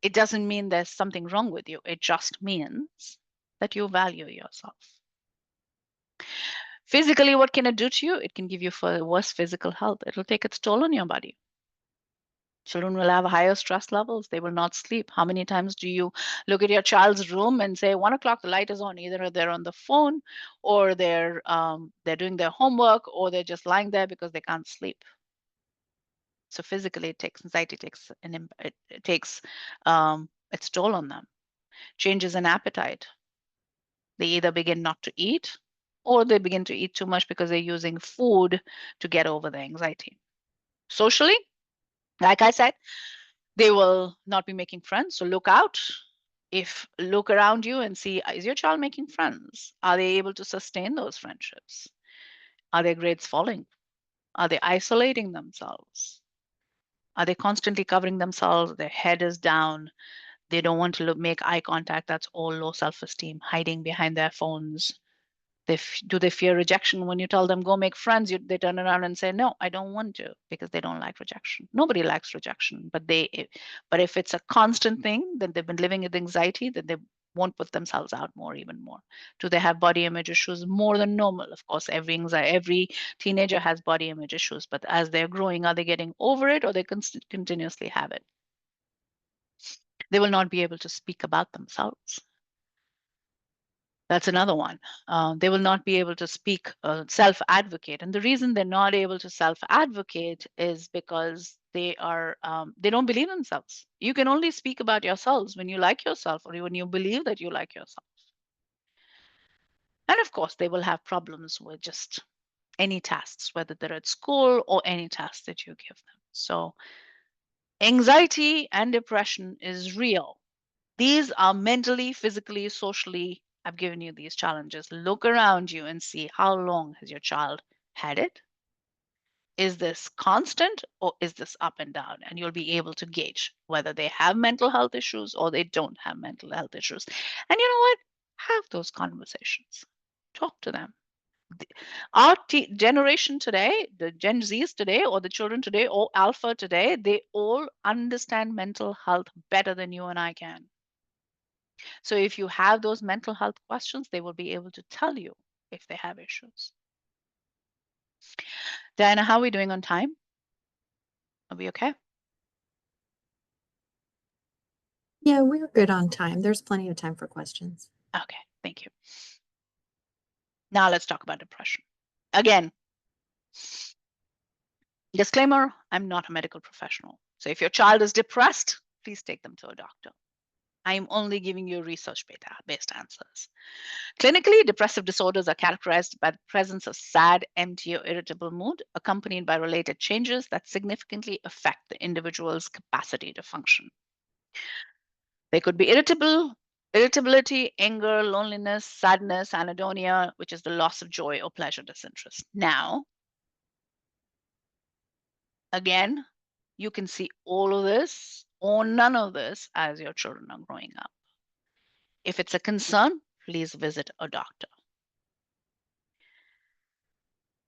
It doesn't mean there's something wrong with you. It just means that you value yourself. Physically, what can it do to you? It can give you worse physical health. It'll take its toll on your body. Children will have higher stress levels. They will not sleep. How many times do you look at your child's room and say, 1 o'clock, the light is on? Either they're on the phone, or they're doing their homework, or they're just lying there because they can't sleep. So physically, anxiety takes its toll on them. Changes in appetite. They either begin not to eat, or they begin to eat too much because they're using food to get over the anxiety. Socially, like I said, they will not be making friends. So look out. Look around you and see, is your child making friends? Are they able to sustain those friendships? Are their grades falling? Are they isolating themselves? Are they constantly covering themselves? Their head is down. They don't want to make eye contact. That's all low self-esteem, hiding behind their phones. Do they fear rejection? When you tell them go make friends, they turn around and say, no, I don't want to, because they don't like rejection. Nobody likes rejection, but if it's a constant thing, then they've been living with anxiety, then won't put themselves out even more. Do they have body image issues? More than normal. Of course, every teenager has body image issues, but as they're growing, are they getting over it, or they continuously have it? They will not be able to speak about themselves. That's another one. They will not be able to speak, self-advocate. And the reason they're not able to self-advocate is because they don't believe themselves. You can only speak about yourselves when you like yourself, or when you believe that you like yourself. And of course, they will have problems with just any tasks, whether they're at school or any tasks that you give them. So anxiety and depression is real. These are mentally, physically, socially. I've given you these challenges. Look around you and see, how long has your child had it? Is this constant, or is this up and down? And you'll be able to gauge whether they have mental health issues or they don't have mental health issues. And you know what? Have those conversations. Talk to them. Our generation today, the Gen Zs today, or the children today, or Alpha today, they all understand mental health better than you and I can. So if you have those mental health questions, they will be able to tell you if they have issues. Diana, how are we doing on time? Are we okay? Yeah, we're good on time. There's plenty of time for questions. Okay, thank you. Now let's talk about depression. Again, disclaimer, I'm not a medical professional. So if your child is depressed, please take them to a doctor. I'm only giving you research-based answers. Clinically, depressive disorders are characterized by the presence of sad, empty, or irritable mood, accompanied by related changes that significantly affect the individual's capacity to function. They could be irritability, anger, loneliness, sadness, anhedonia, which is the loss of joy or pleasure, disinterest. Now, again, you can see all of this or none of this as your children are growing up. If it's a concern, please visit a doctor.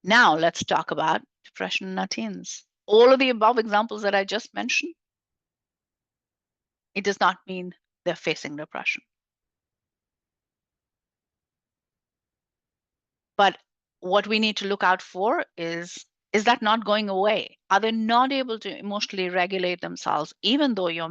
Now let's talk about depression in our teens. All of the above examples that I just mentioned, it does not mean they're facing depression. But what we need to look out for is that not going away? Are they not able to emotionally regulate themselves, even though you're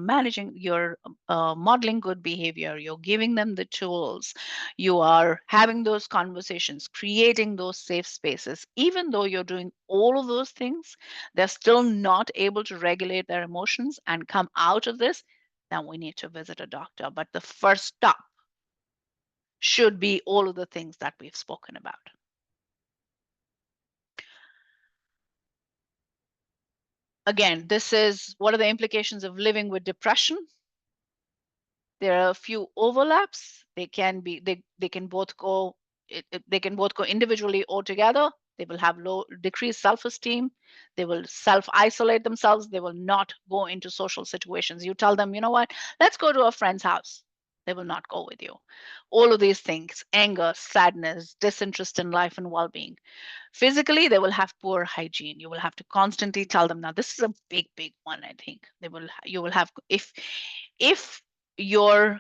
modeling good behavior, you're giving them the tools, you are having those conversations, creating those safe spaces, even though you're doing all of those things, they're still not able to regulate their emotions and come out of this, then we need to visit a doctor. But the first stop should be all of the things that we've spoken about. Again, this is what are the implications of living with depression? There are a few overlaps. They can both go individually or together. They will have decreased self-esteem. They will self-isolate themselves. They will not go into social situations. You tell them, you know what, let's go to a friend's house. They will not go with you. All of these things, anger, sadness, disinterest in life and well-being. Physically, they will have poor hygiene. You will have to constantly tell them. Now, this is a big one, I think. You will have, if the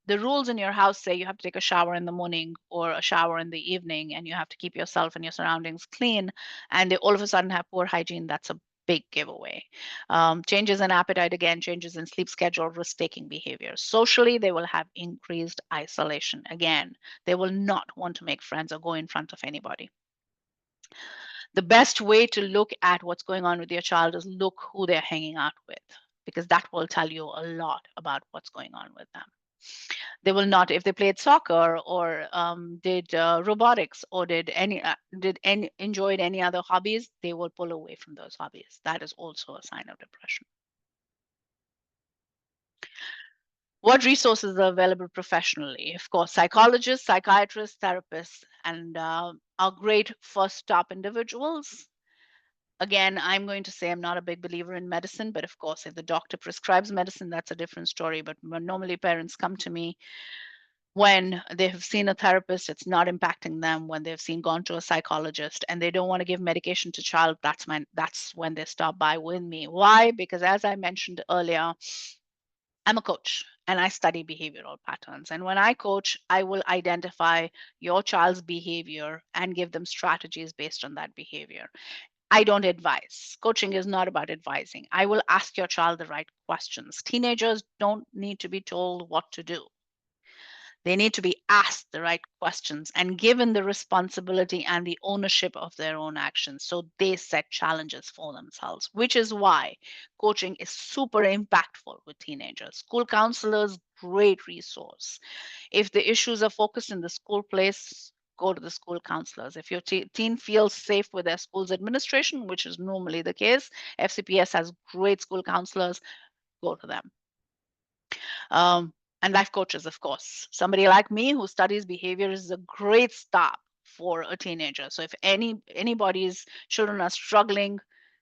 rules in your house say you have to take a shower in the morning or a shower in the evening, and you have to keep yourself and your surroundings clean, and they all of a sudden have poor hygiene, that's a big giveaway. Changes in appetite, again, changes in sleep schedule, risk-taking behavior. Socially, they will have increased isolation. Again, they will not want to make friends or go in front of anybody. The best way to look at what's going on with your child is look who they're hanging out with, because that will tell you a lot about what's going on with them. They will not, if they played soccer or did robotics or enjoyed any other hobbies, they will pull away from those hobbies. That is also a sign of depression. What resources are available professionally? Of course, psychologists, psychiatrists, therapists, and are great first stop individuals. Again, I'm going to say I'm not a big believer in medicine, but of course, if the doctor prescribes medicine, that's a different story. But normally parents come to me when they have seen a therapist, it's not impacting them. When they've gone to a psychologist and they don't want to give medication to child, that's when they stop by with me. Why? Because as I mentioned earlier, I'm a coach and I study behavioral patterns. And when I coach, I will identify your child's behavior and give them strategies based on that behavior. I don't advise. Coaching is not about advising. I will ask your child the right questions. Teenagers don't need to be told what to do. They need to be asked the right questions and given the responsibility and the ownership of their own actions. So they set challenges for themselves, which is why coaching is super impactful with teenagers. School counselors, great resource. If the issues are focused in the school place, go to the school counselors. If your teen feels safe with their school's administration, which is normally the case, FCPS has great school counselors, go to them. Um, and life coaches, of course. Somebody like me who studies behavior is a great stop for a teenager. So if anybody's children are struggling,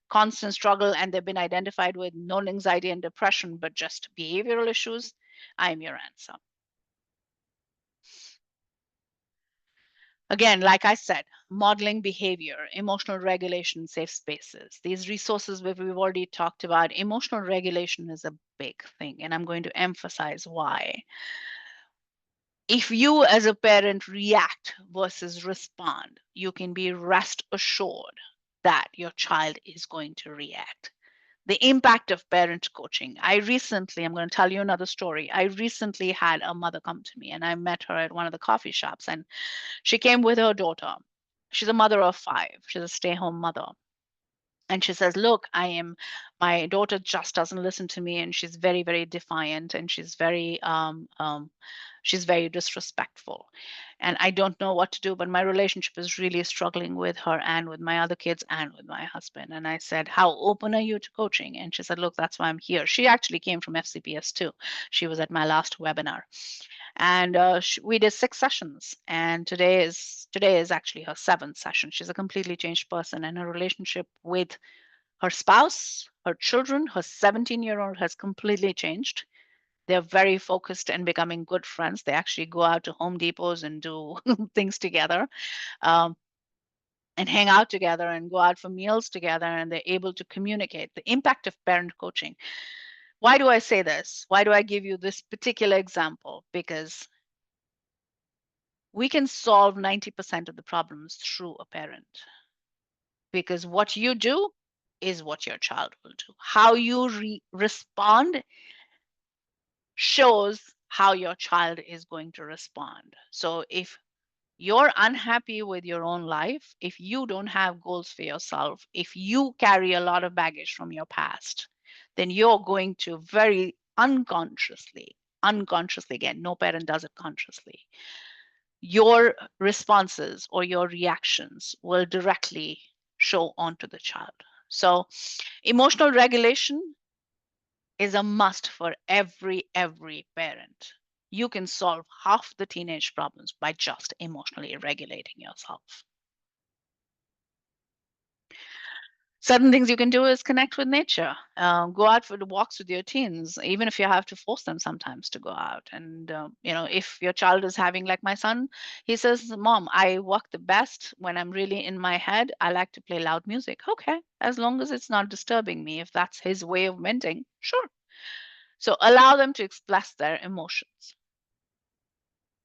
constant struggle, and they've been identified with not anxiety and depression, but just behavioral issues, I'm your answer. Again, like I said, modeling behavior, emotional regulation, safe spaces. These resources we've already talked about. Emotional regulation is a big thing, and I'm going to emphasize why. If you as a parent react versus respond, you can be rest assured that your child is going to react. The impact of parent coaching. I'm going to tell you another story. I recently had a mother come to me and I met her at one of the coffee shops and she came with her daughter. She's a mother of 5. She's a stay-home mother. And she says, look, my daughter just doesn't listen to me and she's very, very defiant and she's very disrespectful. And I don't know what to do, but my relationship is really struggling with her and with my other kids and with my husband. And I said, how open are you to coaching? And she said, look, that's why I'm here. She actually came from FCPS too. She was at my last webinar. And we did 6 sessions, and today is actually her 7th session. She's a completely changed person, and her relationship with her spouse, her children, her 17-year-old has completely changed. They're very focused and becoming good friends. They actually go out to Home Depots and do things together, and hang out together and go out for meals together, and they're able to communicate. The impact of parent coaching. Why do I say this? Why do I give you this particular example? Because we can solve 90% of the problems through a parent, because what you do is what your child will do. How you respond shows how your child is going to respond. So if you're unhappy with your own life, if you don't have goals for yourself, if you carry a lot of baggage from your past, then you're going to very unconsciously, again, no parent does it consciously, your responses or your reactions will directly show onto the child. So emotional regulation is a must for every parent. You can solve half the teenage problems by just emotionally regulating yourself. Certain things you can do is connect with nature. Go out for the walks with your teens, even if you have to force them sometimes to go out. And if your child is having, like my son, he says, "Mom, I work the best when I'm really in my head. I like to play loud music." Okay, as long as it's not disturbing me. If that's his way of venting, sure. So allow them to express their emotions.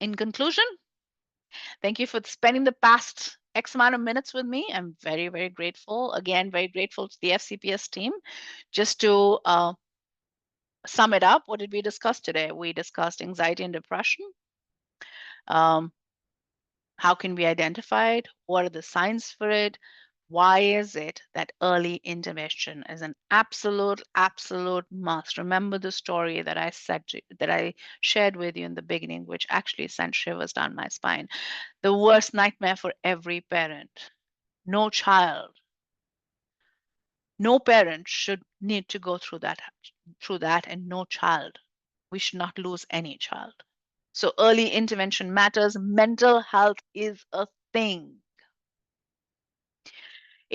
In conclusion, thank you for spending the past X amount of minutes with me. I'm very, very grateful. Again, very grateful to the FCPS team. Just to sum it up, what did we discuss today? We discussed anxiety and depression. How can we identify it? What are the signs for it? Why is it that early intervention is an absolute must? Remember the story that I shared with you in the beginning, which actually sent shivers down my spine. The worst nightmare for every parent. No parent should need to go through that, and no child. We should not lose any child. So early intervention matters. Mental health is a thing.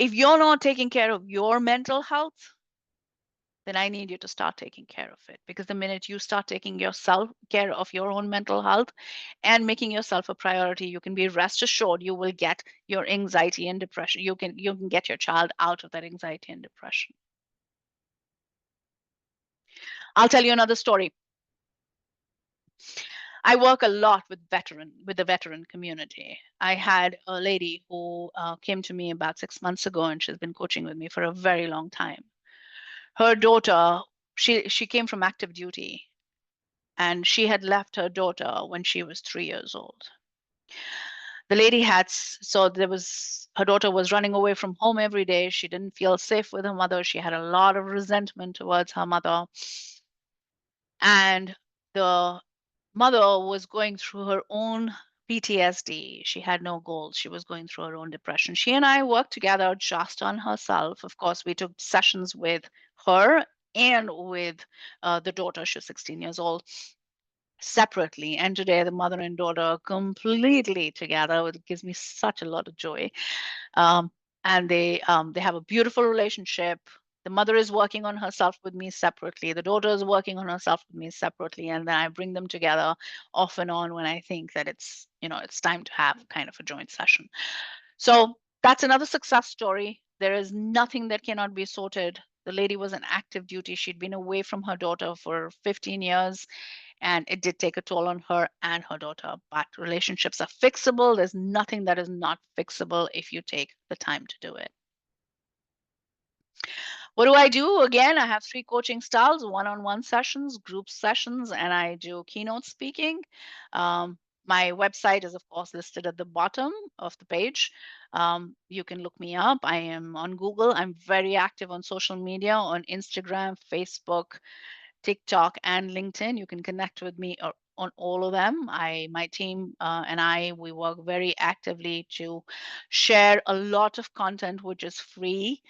If you're not taking care of your mental health, then I need you to start taking care of it. Because the minute you start taking care of your own mental health and making yourself a priority, you can be rest assured you will get your anxiety and depression. You can get your child out of that anxiety and depression. I'll tell you another story. I work a lot with the veteran community. I had a lady who came to me about 6 months ago, and she's been coaching with me for a very long time. Her daughter, she came from active duty, and she had left her daughter when she was 3 years old. The lady so there was her daughter was running away from home every day. She didn't feel safe with her mother. She had a lot of resentment towards her mother, and the mother was going through her own PTSD. She had no goals. She was going through her own depression. She and I worked together just on herself. Of course, we took sessions with her and with the daughter. She was 16 years old, separately. And today, the mother and daughter are completely together. It gives me such a lot of joy. Um, and they have a beautiful relationship. The mother is working on herself with me separately. The daughter is working on herself with me separately, and then I bring them together off and on when I think that it's time to have kind of a joint session. So that's another success story. There is nothing that cannot be sorted. The lady was in active duty. She'd been away from her daughter for 15 years, and it did take a toll on her and her daughter. But relationships are fixable. There's nothing that is not fixable if you take the time to do it. What do I do? Again, I have 3 coaching styles: one-on-one sessions, group sessions, and I do keynote speaking. Um, my website is, of course, listed at the bottom of the page. You can look me up. I am on Google. I'm very active on social media, on Instagram, Facebook, TikTok, and LinkedIn. You can connect with me on all of them. My team and we work very actively to share a lot of content which is free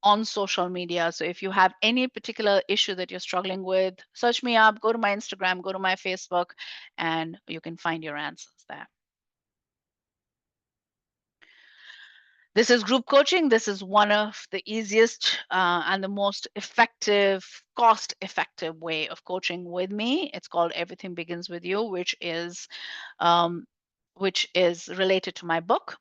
on social media. So if you have any particular issue that you're struggling with, search me up, go to my Instagram, go to my Facebook, and you can find your answers there. This is group coaching. This is one of the easiest and the most effective, cost-effective way of coaching with me. It's called Everything Begins With You, um, which is related to my book,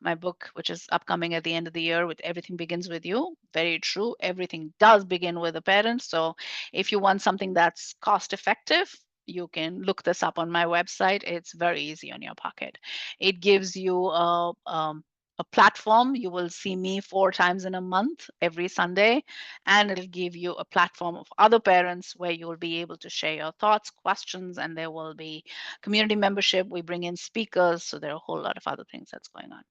which is upcoming at the end of the year with Everything Begins With You. Very true. Everything does begin with a parent. So if you want something that's cost effective, you can look this up on my website. It's very easy on your pocket. It gives you a platform. You will see me 4 times in a month, every Sunday, and it'll give you a platform of other parents where you will be able to share your thoughts, questions, and there will be community membership. We bring in speakers, so there are a whole lot of other things that's going on.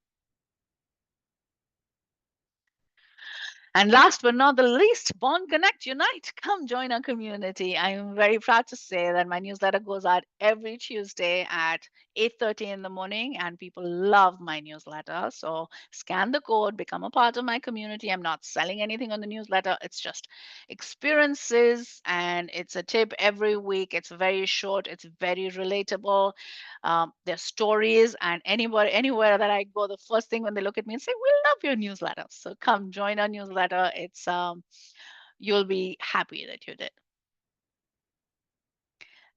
And last but not the least, Bond Connect Unite. Come join our community. I am very proud to say that my newsletter goes out every Tuesday at 8:30 in the morning, and people love my newsletter. So scan the code, become a part of my community. I'm not selling anything on the newsletter. It's just experiences, and it's a tip every week. It's very short. It's very relatable. Their stories, and anywhere that I go, the first thing when they look at me and say, "We love your newsletter." So come join our newsletter. It's You'll be happy that you did.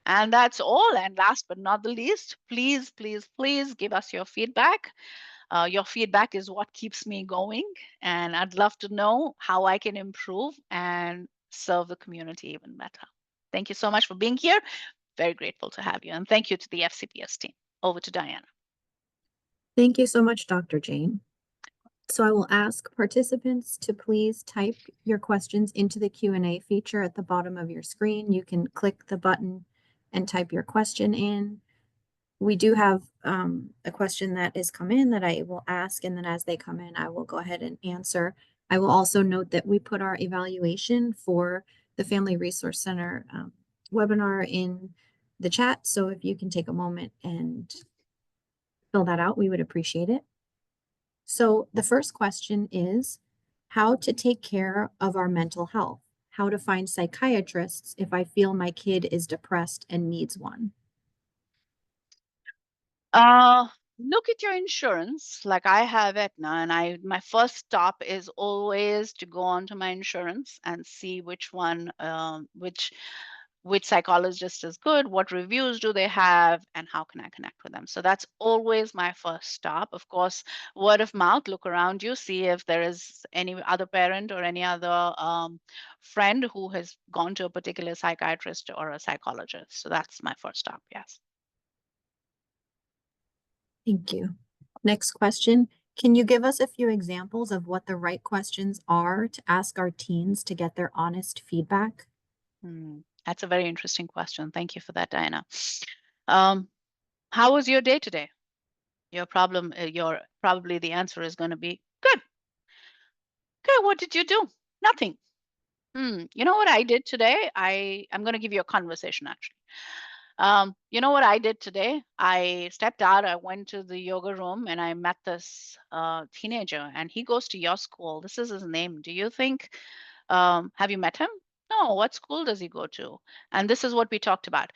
And that's all. And last but not the least, please, please, please give us your feedback. Your feedback is what keeps me going, and I'd love to know how I can improve and serve the community even better. Thank you so much for being here. Very grateful to have you. And thank you to the FCPS team. Over to Diana. Thank you so much, Dr. Jain. So I will ask participants to please type your questions into the Q&A feature at the bottom of your screen. You can click the button and type your question in. We do have a question that has come in that I will ask, and then as they come in, I will go ahead and answer. I will also note that we put our evaluation for the Family Resource Center webinar in the chat. So if you can take a moment and fill that out, we would appreciate it. So the first question is how to take care of our mental health, how to find psychiatrists if I feel my kid is depressed and needs one. Uh, Look at your insurance. Like I have Aetna, and my first stop is always to go onto my insurance and see which one, which psychologist is good, what reviews do they have, and how can I connect with them. So that's always my first stop. Of course, word of mouth, look around you, see if there is any other parent or any other friend who has gone to a particular psychiatrist or a psychologist. So that's my first stop, yes. Thank you. Next question. Can you give us a few examples of what the right questions are to ask our teens to get their honest feedback? That's a very interesting question. Thank you for that, Diana. Um, how was your day today? Your probably the answer is going to be good. Good. What did you do? Nothing. You know what I did today? I'm going to give you a conversation actually. You know what I did today? I stepped out, I went to the yoga room and I met this teenager and he goes to your school. This is his name. Do you think, have you met him? No, what school does he go to? And this is what we talked about.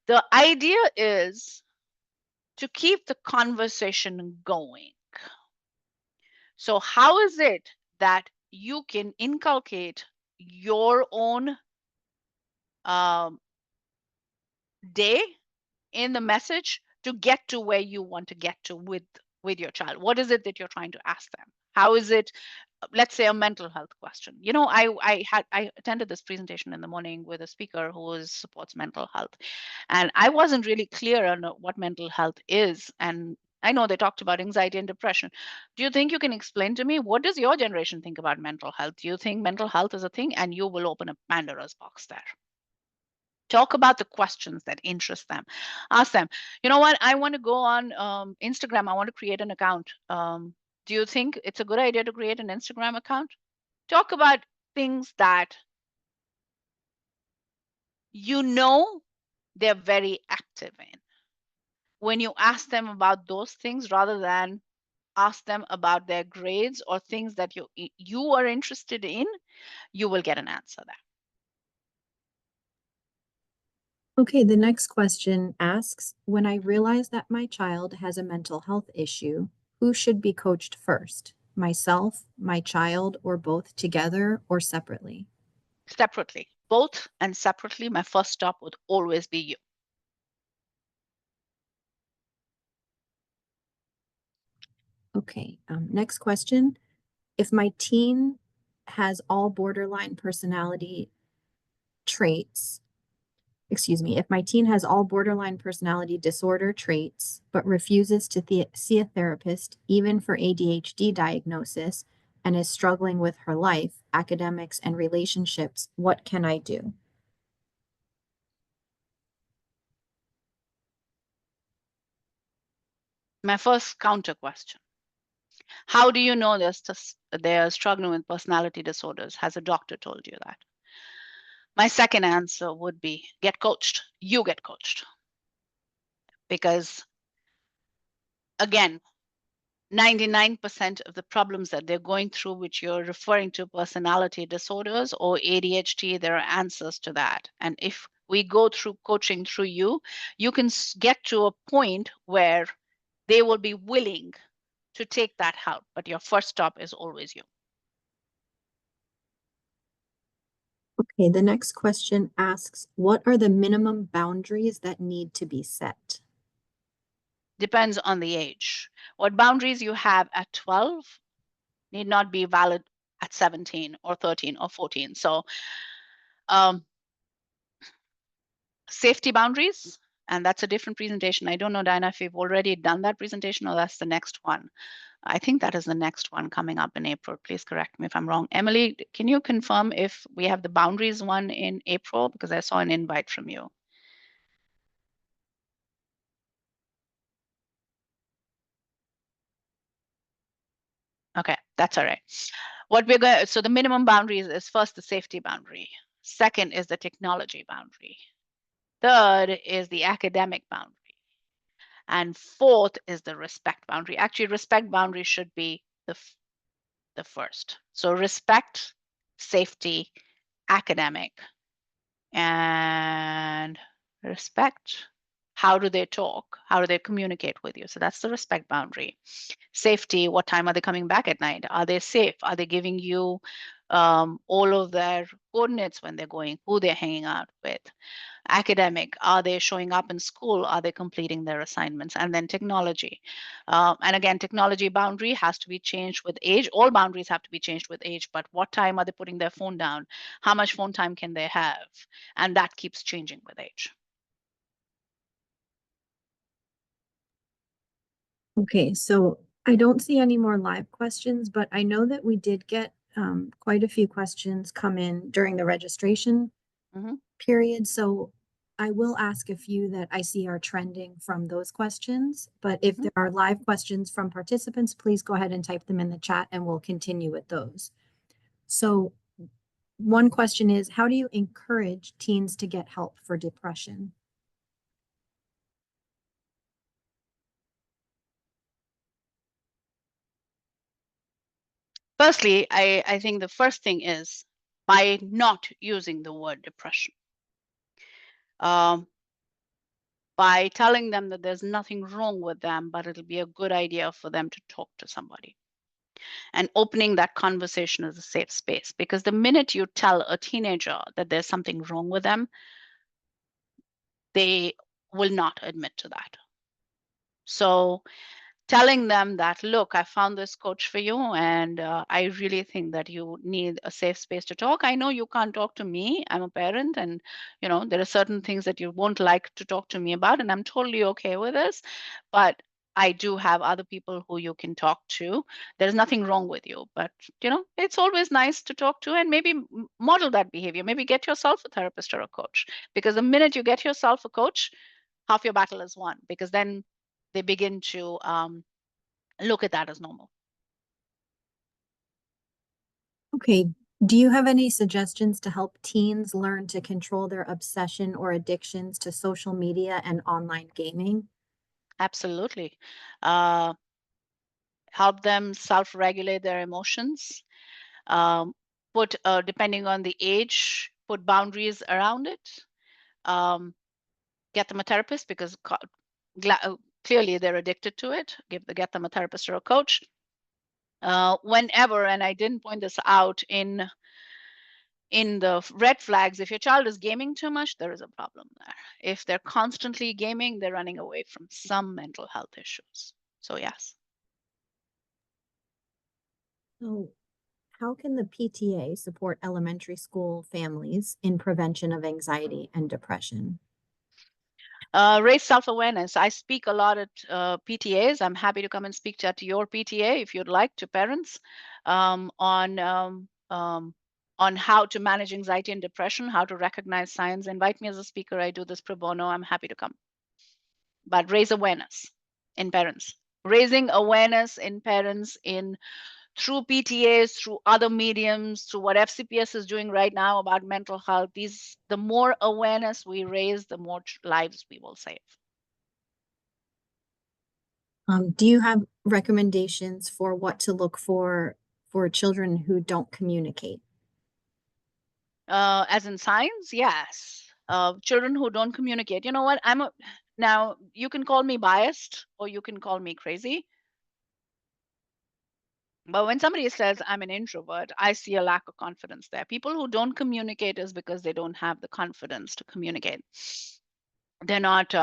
The idea is to keep the conversation going. So, how is it that you can inculcate your own um, day in the message to get to where you want to get to with your child? What is it that you're trying to ask them? How is it, let's say, a mental health question? You know, I attended this presentation in the morning with a speaker who supports mental health, and I wasn't really clear on what mental health is. And I know they talked about anxiety and depression. Do you think you can explain to me, what does your generation think about mental health? Do you think mental health is a thing? And you will open a Pandora's box there. Talk about the questions that interest them. Ask them, you know what, I want to go on Instagram. I want to create an account. Do you think it's a good idea to create an Instagram account? Talk about things that you know they're very active in. When you ask them about those things, rather than ask them about their grades or things that you are interested in, you will get an answer there. Okay, the next question asks, when I realize that my child has a mental health issue, who should be coached first? Myself, my child, or both together or separately? Separately, both and separately, my first stop would always be you. Okay, next question. If my teen has all borderline personality traits, if my teen has all borderline personality disorder traits, but refuses to see a therapist, even for ADHD diagnosis, and is struggling with her life, academics, and relationships, what can I do? My first counter question: how do you know they're struggling with personality disorders? Has a doctor told you that? My second answer would be, get coached. You get coached. Because again, 99% of the problems that they're going through, which you're referring to personality disorders or ADHD, there are answers to that. And if we go through coaching through you, you can get to a point where they will be willing to take that help. But your first stop is always you. Okay, the next question asks, what are the minimum boundaries that need to be set? Depends on the age. What boundaries you have at 12 need not be valid at 17 or 13 or 14. So um, safety boundaries, and that's a different presentation. I don't know, Diana, if you've already done that presentation or that's the next one. I think that is the next one coming up in April. Please correct me if I'm wrong. Emily, can you confirm if we have the boundaries one in April? Because I saw an invite from you. Okay, that's all right. What we're going, so the minimum boundaries is first the safety boundary. Second is the technology boundary. Third is the academic boundary. And fourth is the respect boundary. Actually, respect boundary should be the first. So respect, safety, academic, and respect. How do they talk? How do they communicate with you? So that's the respect boundary. Safety, what time are they coming back at night? Are they safe? Are they giving you all of their coordinates when they're going, who they're hanging out with? Academic, are they showing up in school? Are they completing their assignments? And then technology. And again, technology boundary has to be changed with age. All boundaries have to be changed with age, but what time are they putting their phone down? How much phone time can they have? And that keeps changing with age. Okay, so I don't see any more live questions, but I know that we did get quite a few questions come in during the registration Mhm, period. So I will ask a few that I see are trending from those questions. But if mhm. there are live questions from participants, please go ahead and type them in the chat and we'll continue with those. So one question is, how do you encourage teens to get help for depression? Firstly, I think the first thing is by not using the word depression. Um, by telling them that there's nothing wrong with them, but it'll be a good idea for them to talk to somebody and opening that conversation as a safe space. Because the minute you tell a teenager that there's something wrong with them, they will not admit to that. So telling them that, look, I found this coach for you, and I really think that you need a safe space to talk. I know you can't talk to me. I'm a parent, and there are certain things that you won't like to talk to me about, and I'm totally okay with this. But I do have other people who you can talk to. There's nothing wrong with you, but it's always nice to talk to, and maybe model that behavior. Maybe get yourself a therapist or a coach, because the minute you get yourself a coach, half your battle is won, because then they begin to look at that as normal. Okay, do you have any suggestions to help teens learn to control their obsession or addictions to social media and online gaming? Absolutely. Uh, Help them self-regulate their emotions. Um, depending on the age, put boundaries around it. Um, get them a therapist because clearly they're addicted to it. Get them a therapist or a coach. Whenever, and I didn't point this out in the red flags, if your child is gaming too much, there is a problem there. If they're constantly gaming, they're running away from some mental health issues. So yes. So, how can the PTA support elementary school families in prevention of anxiety and depression? Raise self-awareness. I speak a lot at PTAs. I'm happy to come and speak at your PTA if you'd like, to parents, um, on um, um, on how to manage anxiety and depression, how to recognize signs. Invite me as a speaker. I do this pro bono. I'm happy to come. But raise awareness in parents. Raising awareness in parents in through PTAs, through other mediums, through what FCPS is doing right now about mental health. The more awareness we raise, the more lives we will save. Do you have recommendations for what to look for children who don't communicate? As in signs, yes. Children who don't communicate. You know what? Now you can call me biased or you can call me crazy. But when somebody says I'm an introvert, I see a lack of confidence there. People who don't communicate is because they don't have the confidence to communicate. They're not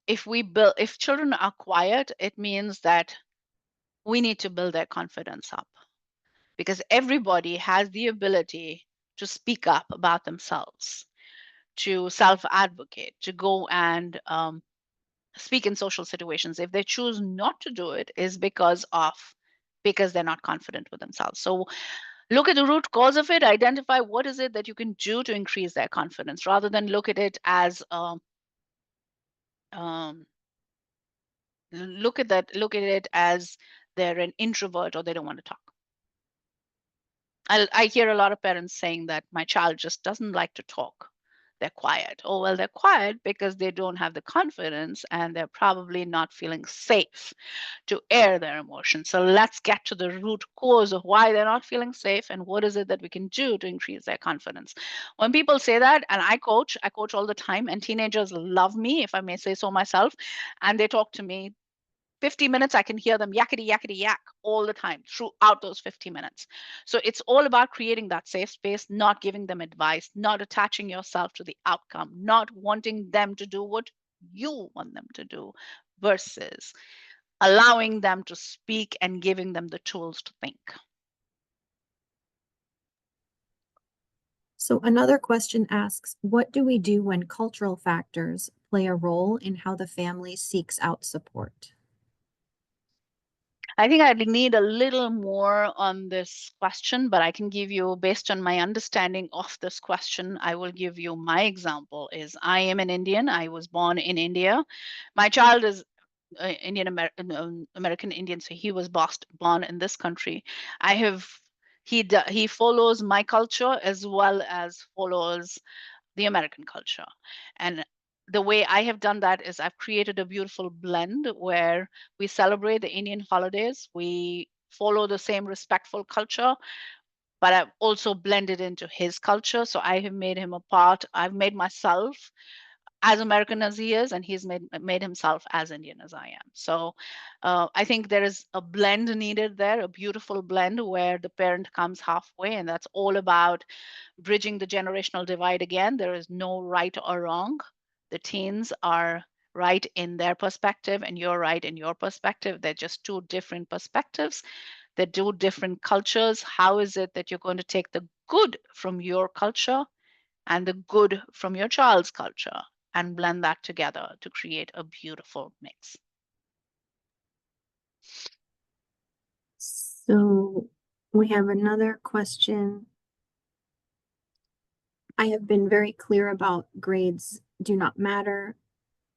if children are quiet, it means that we need to build their confidence up, because everybody has the ability to speak up about themselves, to self advocate, to go and speak in social situations. If they choose not to do it, is because they're not confident with themselves. So look at the root cause of it, identify what is it that you can do to increase their confidence, rather than um, look at it as they're an introvert or they don't want to talk. I hear a lot of parents saying that my child just doesn't like to talk. They're quiet. Oh, well, they're quiet because they don't have the confidence and they're probably not feeling safe to air their emotions. So let's get to the root cause of why they're not feeling safe and what is it that we can do to increase their confidence. When people say that, and I coach all the time, and teenagers love me, if I may say so myself, and they talk to me 50 minutes, I can hear them yakety yakety yak all the time throughout those 50 minutes. So it's all about creating that safe space, not giving them advice, not attaching yourself to the outcome, not wanting them to do what you want them to do, versus allowing them to speak and giving them the tools to think. So another question asks, what do we do when cultural factors play a role in how the family seeks out support? I think I need a little more on this question, but I can give you, based on my understanding of this question, I will give you my example is I am an Indian. I was born in India. My child is Indian American, American Indian, so he was born in this country. I have he follows my culture as well as follows the American culture. And the way I have done that is I've created a beautiful blend where we celebrate the Indian holidays. We follow the same respectful culture, but I've also blended into his culture. So I have made him a part. I've made myself as American as he is, and he's made himself as Indian as I am. So I think there is a blend needed there, a beautiful blend where the parent comes halfway, and that's all about bridging the generational divide again. There is no right or wrong. The teens are right in their perspective, and you're right in your perspective. They're just two different perspectives. They're two different cultures. How is it that you're going to take the good from your culture and the good from your child's culture and blend that together to create a beautiful mix? So we have another question. I have been very clear about grades do not matter.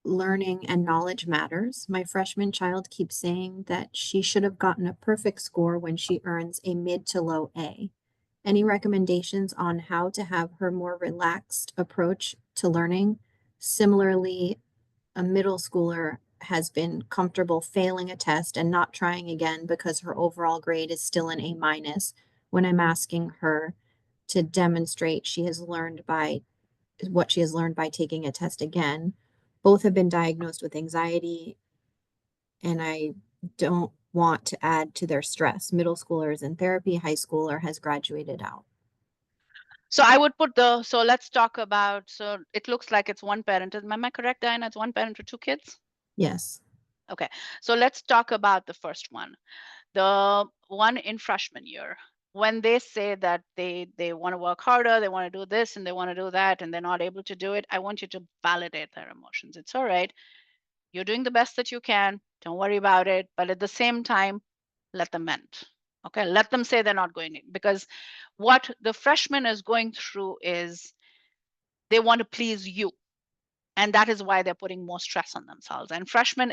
Learning and knowledge matters. My freshman child keeps saying that she should have gotten a perfect score when she earns a mid to low A. Any recommendations on how to have her more relaxed approach to learning? Similarly, a middle schooler has been comfortable failing a test and not trying again because her overall grade is still an A minus when I'm asking her to demonstrate she has learned by what she has learned by taking a test again. Both have been diagnosed with anxiety, and I don't want to add to their stress. Middle schooler is in therapy, high schooler has graduated out. So I would put so let's talk about, so it looks like it's one parent. Am I correct, Diana? It's one parent for two kids? Yes. Okay, so let's talk about the first one. The one in freshman year, when they say that they want to work harder, they want to do this and they want to do that, and they're not able to do it, I want you to validate their emotions. It's all right. You're doing the best that you can. Don't worry about it. But at the same time, let them vent. Okay, let them say they're not going in, because what the freshman is going through is they want to please you, and that is why they're putting more stress on themselves. And freshman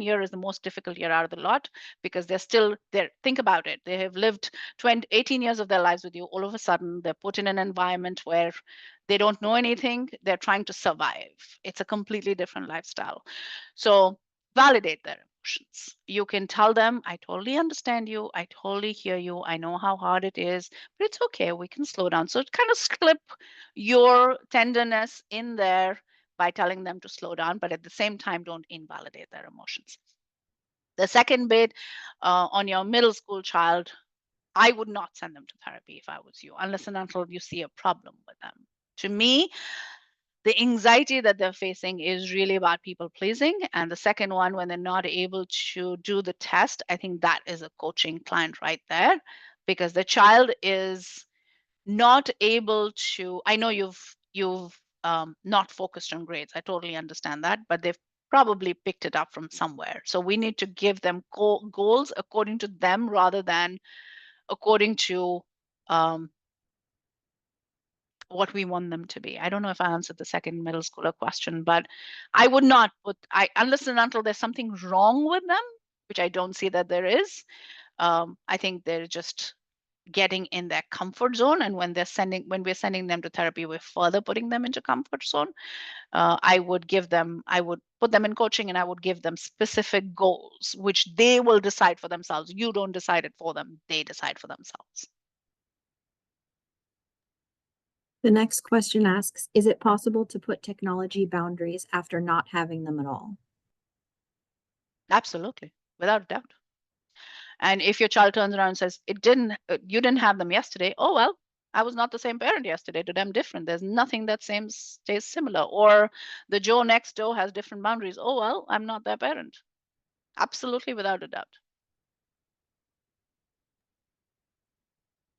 year is the most difficult year out of the lot, because they're still there. Think about it. They have lived 18 years of their lives with you. All of a sudden they're put in an environment where they don't know anything. They're trying to survive. It's a completely different lifestyle. So validate their emotions. You can tell them, I totally understand you. I totally hear you. I know how hard it is, but it's okay. We can slow down. So kind of slip your tenderness in there by telling them to slow down, but at the same time, don't invalidate their emotions. The second bit, on your middle school child, I would not send them to therapy if I was you, unless and until you see a problem with them. To me, the anxiety that they're facing is really about people pleasing. And the second one, when they're not able to do the test, I think that is a coaching client right there, because the child is not able to. I know you've not focused on grades. I totally understand that, but they've probably picked it up from somewhere. So we need to give them goals according to them rather than according to um, what we want them to be. I don't know if I answered the second middle schooler question, but I would not put, unless and until there's something wrong with them, which I don't see that there is. I think they're just getting in their comfort zone, and when we're sending them to therapy, we're further putting them into comfort zone. I would put them in coaching, and I would give them specific goals which they will decide for themselves. You don't decide it for them, they decide for themselves. The next question asks, is it possible to put technology boundaries after not having them at all? Absolutely, without a doubt. And if your child turns around and says, you didn't have them yesterday, oh well, I was not the same parent yesterday. To them, different. There's nothing that stays similar. Or the Joe next door has different boundaries. Oh well, I'm not their parent. Absolutely, without a doubt.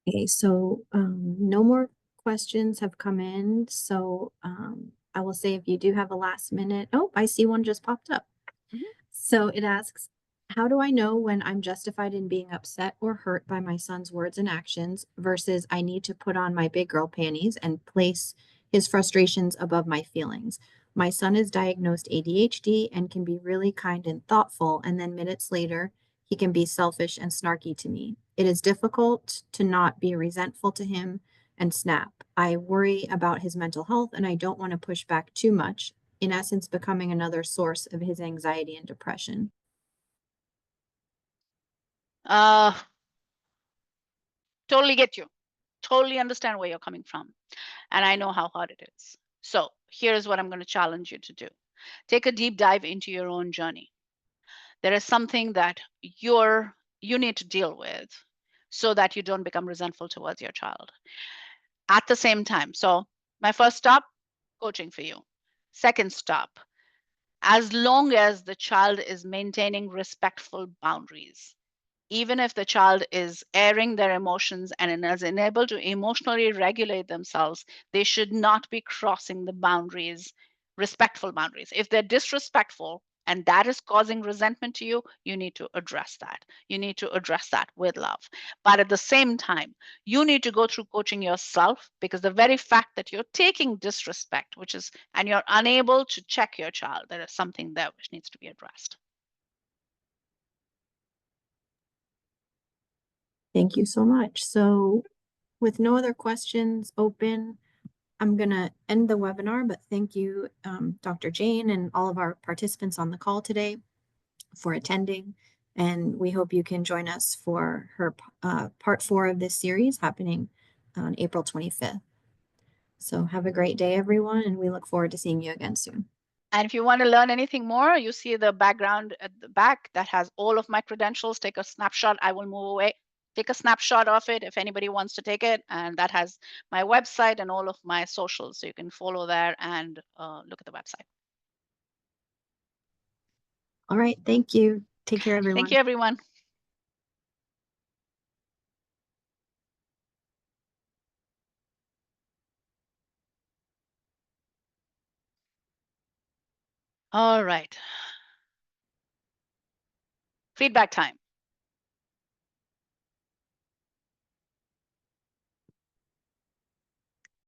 Okay, so no more questions have come in. So I will say if you do have a last minute, oh, I see one just popped up. Mhm. So it asks, how do I know when I'm justified in being upset or hurt by my son's words and actions versus I need to put on my big girl panties and place his frustrations above my feelings? My son is diagnosed ADHD and can be really kind and thoughtful, and then minutes later, he can be selfish and snarky to me. It is difficult to not be resentful to him and snap. I worry about his mental health and I don't want to push back too much, in essence, becoming another source of his anxiety and depression. Uh, Totally get you. Totally understand where you're coming from. And I know how hard it is. So here's what I'm going to challenge you to do. Take a deep dive into your own journey. There is something that you need to deal with so that you don't become resentful towards your child. At the same time, so my first stop, coaching for you. Second stop, as long as the child is maintaining respectful boundaries, even if the child is airing their emotions and is unable to emotionally regulate themselves, they should not be crossing the boundaries, respectful boundaries. If they're disrespectful and that is causing resentment to you, you need to address that. You need to address that with love. But at the same time, you need to go through coaching yourself, because the very fact that you're taking disrespect, and you're unable to check your child, there is something there which needs to be addressed. Thank you so much. So, with no other questions open, I'm going to end the webinar, but thank you, Dr. Jain, and all of our participants on the call today for attending. And we hope you can join us for her part 4 of this series happening on April 25th. So, have a great day, everyone, and we look forward to seeing you again soon. And if you want to learn anything more, you see the background at the back that has all of my credentials. Take a snapshot. I will move away. Take a snapshot of it if anybody wants to take it. And that has my website and all of my socials. So you can follow there and look at the website. All right. Thank you. Take care, everyone. Thank you, everyone. All right. Feedback time.